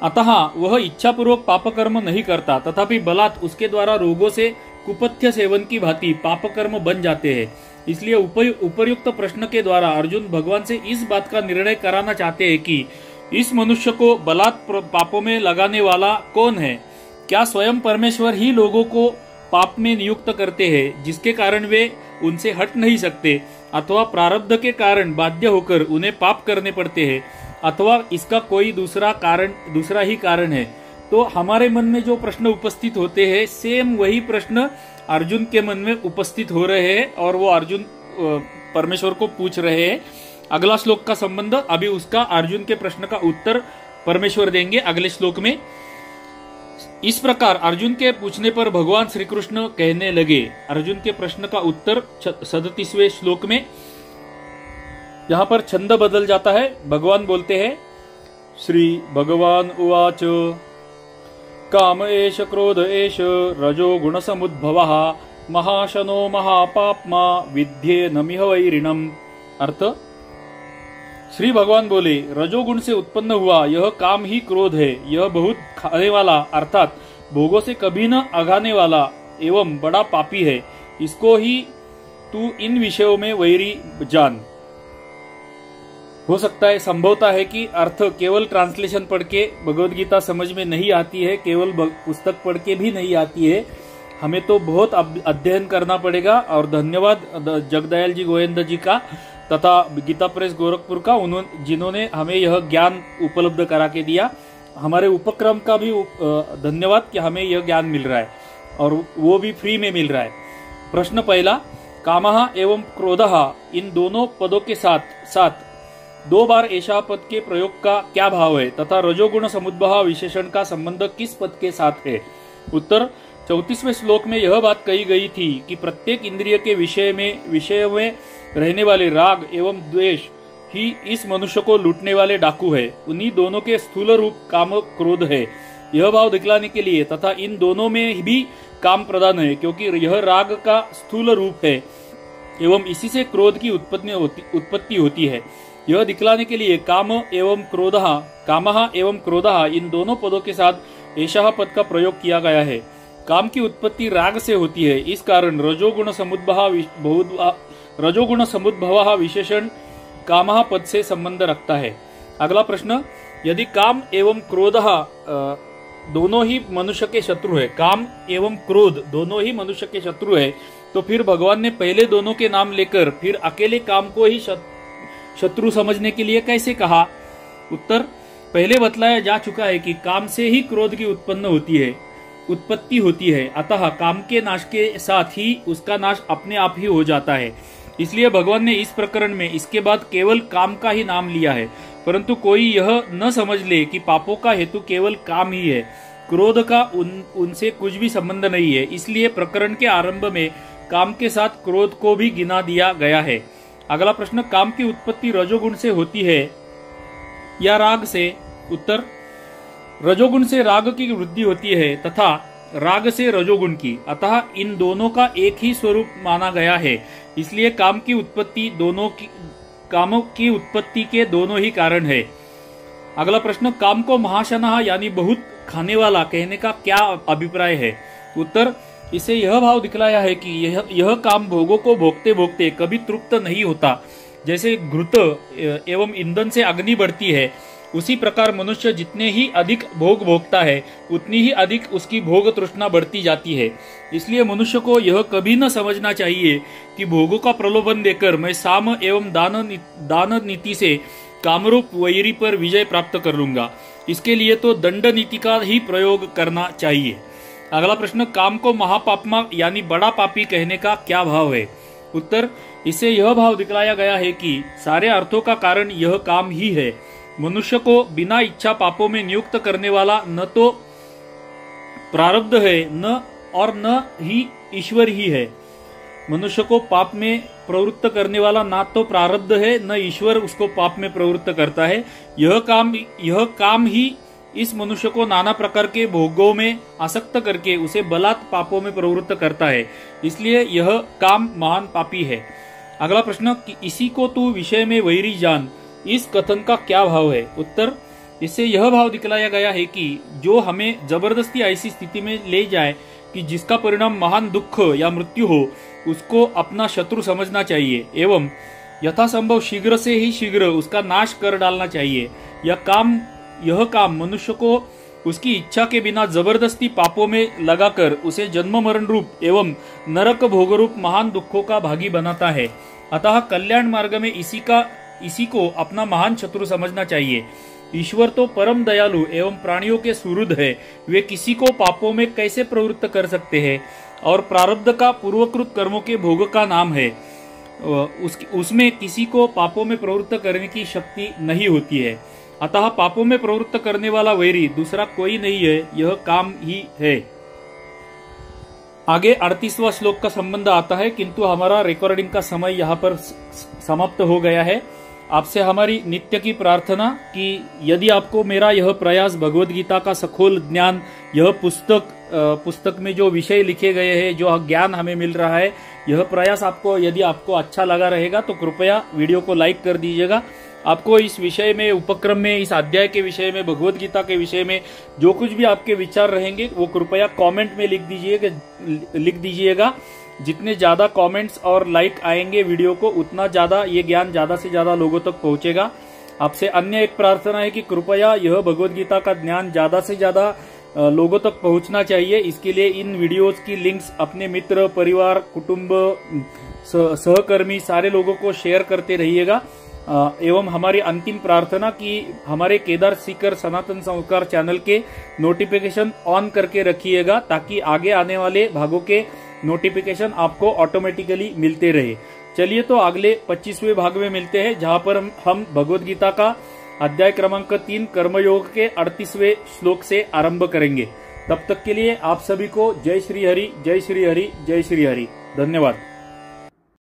Speaker 1: अतः वह इच्छापूर्वक पाप कर्म नहीं करता, तथापि बलात् उसके द्वारा रोगों से कुपथ्य सेवन की भांति पाप कर्म बन जाते हैं। इसलिए उपर्युक्त प्रश्न के द्वारा अर्जुन भगवान से इस बात का निर्णय कराना चाहते हैं कि इस मनुष्य को बलात् पापों में लगाने वाला कौन है? क्या स्वयं परमेश्वर ही लोगों को पाप में नियुक्त करते हैं जिसके कारण वे उनसे हट नहीं सकते, अथवा प्रारब्ध के कारण बाध्य होकर उन्हें पाप करने पड़ते हैं, अथवा इसका कोई दूसरा ही कारण है, तो हमारे मन में जो प्रश्न उपस्थित होते हैं सेम वही प्रश्न अर्जुन के मन में उपस्थित हो रहे हैं और वो अर्जुन परमेश्वर को पूछ रहे हैं। अगला श्लोक का संबंध अभी उसका अर्जुन के प्रश्न का उत्तर परमेश्वर देंगे अगले श्लोक में। इस प्रकार अर्जुन के पूछने पर भगवान श्री कृष्ण कहने लगे। अर्जुन के प्रश्न का उत्तर 37वें श्लोक में। यहाँ पर छंद बदल जाता है। भगवान बोलते हैं, श्री भगवान उवाच काम एष क्रोध एष रजो गुण समुद्भवः महाशनो महापाप्मा विद्ये नमिह वैरिणम। अर्थ, श्री भगवान बोले, रजोगुण से उत्पन्न हुआ यह काम ही क्रोध है। यह बहुत खाने वाला अर्थात भोगों से कभी न अघाने वाला एवं बड़ा पापी है। इसको ही तू इन विषयों में वैरी जान। हो सकता है, संभवता है कि अर्थ केवल ट्रांसलेशन पढ़ के भगवद गीता समझ में नहीं आती है, केवल पुस्तक पढ़ के भी नहीं आती है। हमें तो बहुत अध्ययन करना पड़ेगा। और धन्यवाद जगदयाल जी गोविंद जी का तथा गीता प्रेस गोरखपुर का, जिन्होंने हमें यह ज्ञान उपलब्ध करा के दिया। हमारे उपक्रम का भी धन्यवाद कि हमें यह ज्ञान मिल रहा है और वो भी फ्री में मिल रहा है। प्रश्न पहला, कामः एवं क्रोधः इन दोनों पदों के साथ 2 बार ऐसा पद के प्रयोग का क्या भाव है तथा रजोगुण समुद्भव विशेषण का संबंध किस पद के साथ है? उत्तर, 34वें श्लोक में यह बात कही गई थी कि प्रत्येक इंद्रिय के विषय में रहने वाले राग एवं द्वेष ही इस मनुष्य को लूटने वाले डाकू है। उन्हीं दोनों के स्थूल रूप काम क्रोध है। यह भाव दिखलाने के लिए तथा इन दोनों में भी काम प्रधान है, क्योंकि यह राग का स्थूल रूप है एवं इसी से क्रोध की उत्पत्ति होती है। यह दिखलाने के लिए कामः एवं क्रोधः इन दोनों पदों के साथ ऐसा पद का प्रयोग किया गया है। काम की उत्पत्ति राग से होती है, इस कारण रजोगुण समुद्भव विशेषण कामः पद से संबंध रखता है। अगला प्रश्न, यदि काम एवं क्रोध दोनों ही मनुष्य के शत्रु है, काम एवं क्रोध दोनों ही मनुष्य के शत्रु है, तो फिर भगवान ने पहले दोनों के नाम लेकर फिर अकेले काम को ही शत्रु समझने के लिए कैसे कहा? उत्तर, पहले बतलाया जा चुका है कि काम से ही क्रोध की उत्पत्ति होती है, अतः काम के नाश के साथ ही उसका नाश अपने आप ही हो जाता है। इसलिए भगवान ने इस प्रकरण में इसके बाद केवल काम का ही नाम लिया है। परंतु कोई यह न समझ ले कि पापों का हेतु केवल काम ही है, क्रोध का उनसे कुछ भी संबंध नहीं है। इसलिए प्रकरण के आरंभ में काम के साथ क्रोध को भी गिना दिया गया है। अगला प्रश्न, काम की उत्पत्ति रजोगुण से होती है या राग से? उत्तर, रजोगुण से राग की वृद्धि होती है तथा राग से रजोगुण की, अतः इन दोनों का एक ही स्वरूप माना गया है। इसलिए काम की उत्पत्ति के दोनों ही कारण है। अगला प्रश्न, काम को महाशनः यानी बहुत खाने वाला कहने का क्या अभिप्राय है? उत्तर, इसे यह भाव दिखलाया है कि यह काम भोगों को भोगते भोगते कभी तृप्त नहीं होता। जैसे घृत एवं ईंधन से अग्नि बढ़ती है, उसी प्रकार मनुष्य जितने ही अधिक भोग भोगता है उतनी ही अधिक उसकी भोग तृष्णा बढ़ती जाती है। इसलिए मनुष्य को यह कभी न समझना चाहिए कि भोगों का प्रलोभन देकर मैं साम एवं दान नीति से कामरूप वैरी पर विजय प्राप्त कर लूंगा। इसके लिए तो दंड नीति का ही प्रयोग करना चाहिए। अगला प्रश्न, काम को महापापमा यानी बड़ा पापी कहने का क्या भाव है? उत्तर, इससे यह भाव दिखलाया गया है कि सारे अर्थों का कारण यह काम ही है। मनुष्य को बिना इच्छा पापों में नियुक्त करने वाला न तो प्रारब्ध है न ही ईश्वर ही है। मनुष्य को पाप में प्रवृत्त करने वाला ना तो प्रारब्ध है न ईश्वर उसको पाप में प्रवृत्त करता है। यह काम ही इस मनुष्य को नाना प्रकार के भोगों में आसक्त करके उसे बलात् पापों में प्रवृत्त करता है। इसलिए यह काम महान पापी है। अगला प्रश्न, इसी को तू विषय में वैरी जान, इस कथन का क्या भाव है? उत्तर, इससे यह भाव दिखलाया गया है कि जो हमें जबरदस्ती ऐसी स्थिति में ले जाए कि जिसका परिणाम महान दुख या मृत्यु हो, उसको अपना शत्रु समझना चाहिए एवं यथासंभव शीघ्र से ही शीघ्र उसका नाश कर डालना चाहिए। यह काम मनुष्य को उसकी इच्छा के बिना जबरदस्ती पापों में लगाकर उसे जन्म मरण रूप एवं नरक भोगरूप महान दुखों का भागी बनाता है। अतः कल्याण मार्ग में इसी को अपना महान शत्रु समझना चाहिए। ईश्वर तो परम दयालु एवं प्राणियों के सुहृद है, वे किसी को पापों में कैसे प्रवृत्त कर सकते हैं? और प्रारब्ध का पूर्वकृत कर्मों के भोग का नाम है, उसमें किसी को पापों में प्रवृत्त करने की शक्ति नहीं होती है। अतः पापों में प्रवृत्त करने वाला वैरी दूसरा कोई नहीं है, यह काम ही है। आगे 38वां श्लोक का संबंध आता है, किंतु हमारा रिकॉर्डिंग का समय यहाँ पर समाप्त हो गया है। आपसे हमारी नित्य की प्रार्थना कि यदि आपको मेरा यह प्रयास भगवद गीता का सखोल ज्ञान, यह पुस्तक में जो विषय लिखे गए हैं, जो ज्ञान हमें मिल रहा है, यह प्रयास यदि आपको अच्छा लगा रहेगा तो कृपया वीडियो को लाइक कर दीजिएगा। आपको इस विषय में, उपक्रम में, इस अध्याय के विषय में, भगवद गीता के विषय में जो कुछ भी आपके विचार रहेंगे वो कृपया कमेंट में लिख दीजिएगा। जितने ज्यादा कमेंट्स और लाइक आएंगे वीडियो को, उतना ज्यादा ये ज्ञान ज्यादा से ज्यादा लोगों तक पहुंचेगा। आपसे अन्य एक प्रार्थना है कि कृपया यह भगवद गीता का ज्ञान ज्यादा से ज्यादा लोगों तक पहुंचना चाहिए। इसके लिए इन वीडियोस की लिंक्स अपने मित्र, परिवार, कुटुंब, सहकर्मी सारे लोगों को शेयर करते रहिएगा। एवं हमारी अंतिम प्रार्थना कि हमारे केदार सीकर सनातन संस्कार चैनल के नोटिफिकेशन ऑन करके रखिएगा, ताकि आगे आने वाले भागों के नोटिफिकेशन आपको ऑटोमेटिकली मिलते रहे। चलिए तो अगले 25वें भाग में मिलते हैं, जहां पर हम भगवद गीता का अध्याय क्रमांक 3 कर्मयोग के 38वें श्लोक से आरंभ करेंगे। तब तक के लिए आप सभी को जय श्री हरि, जय श्री हरि, जय श्री हरि। धन्यवाद।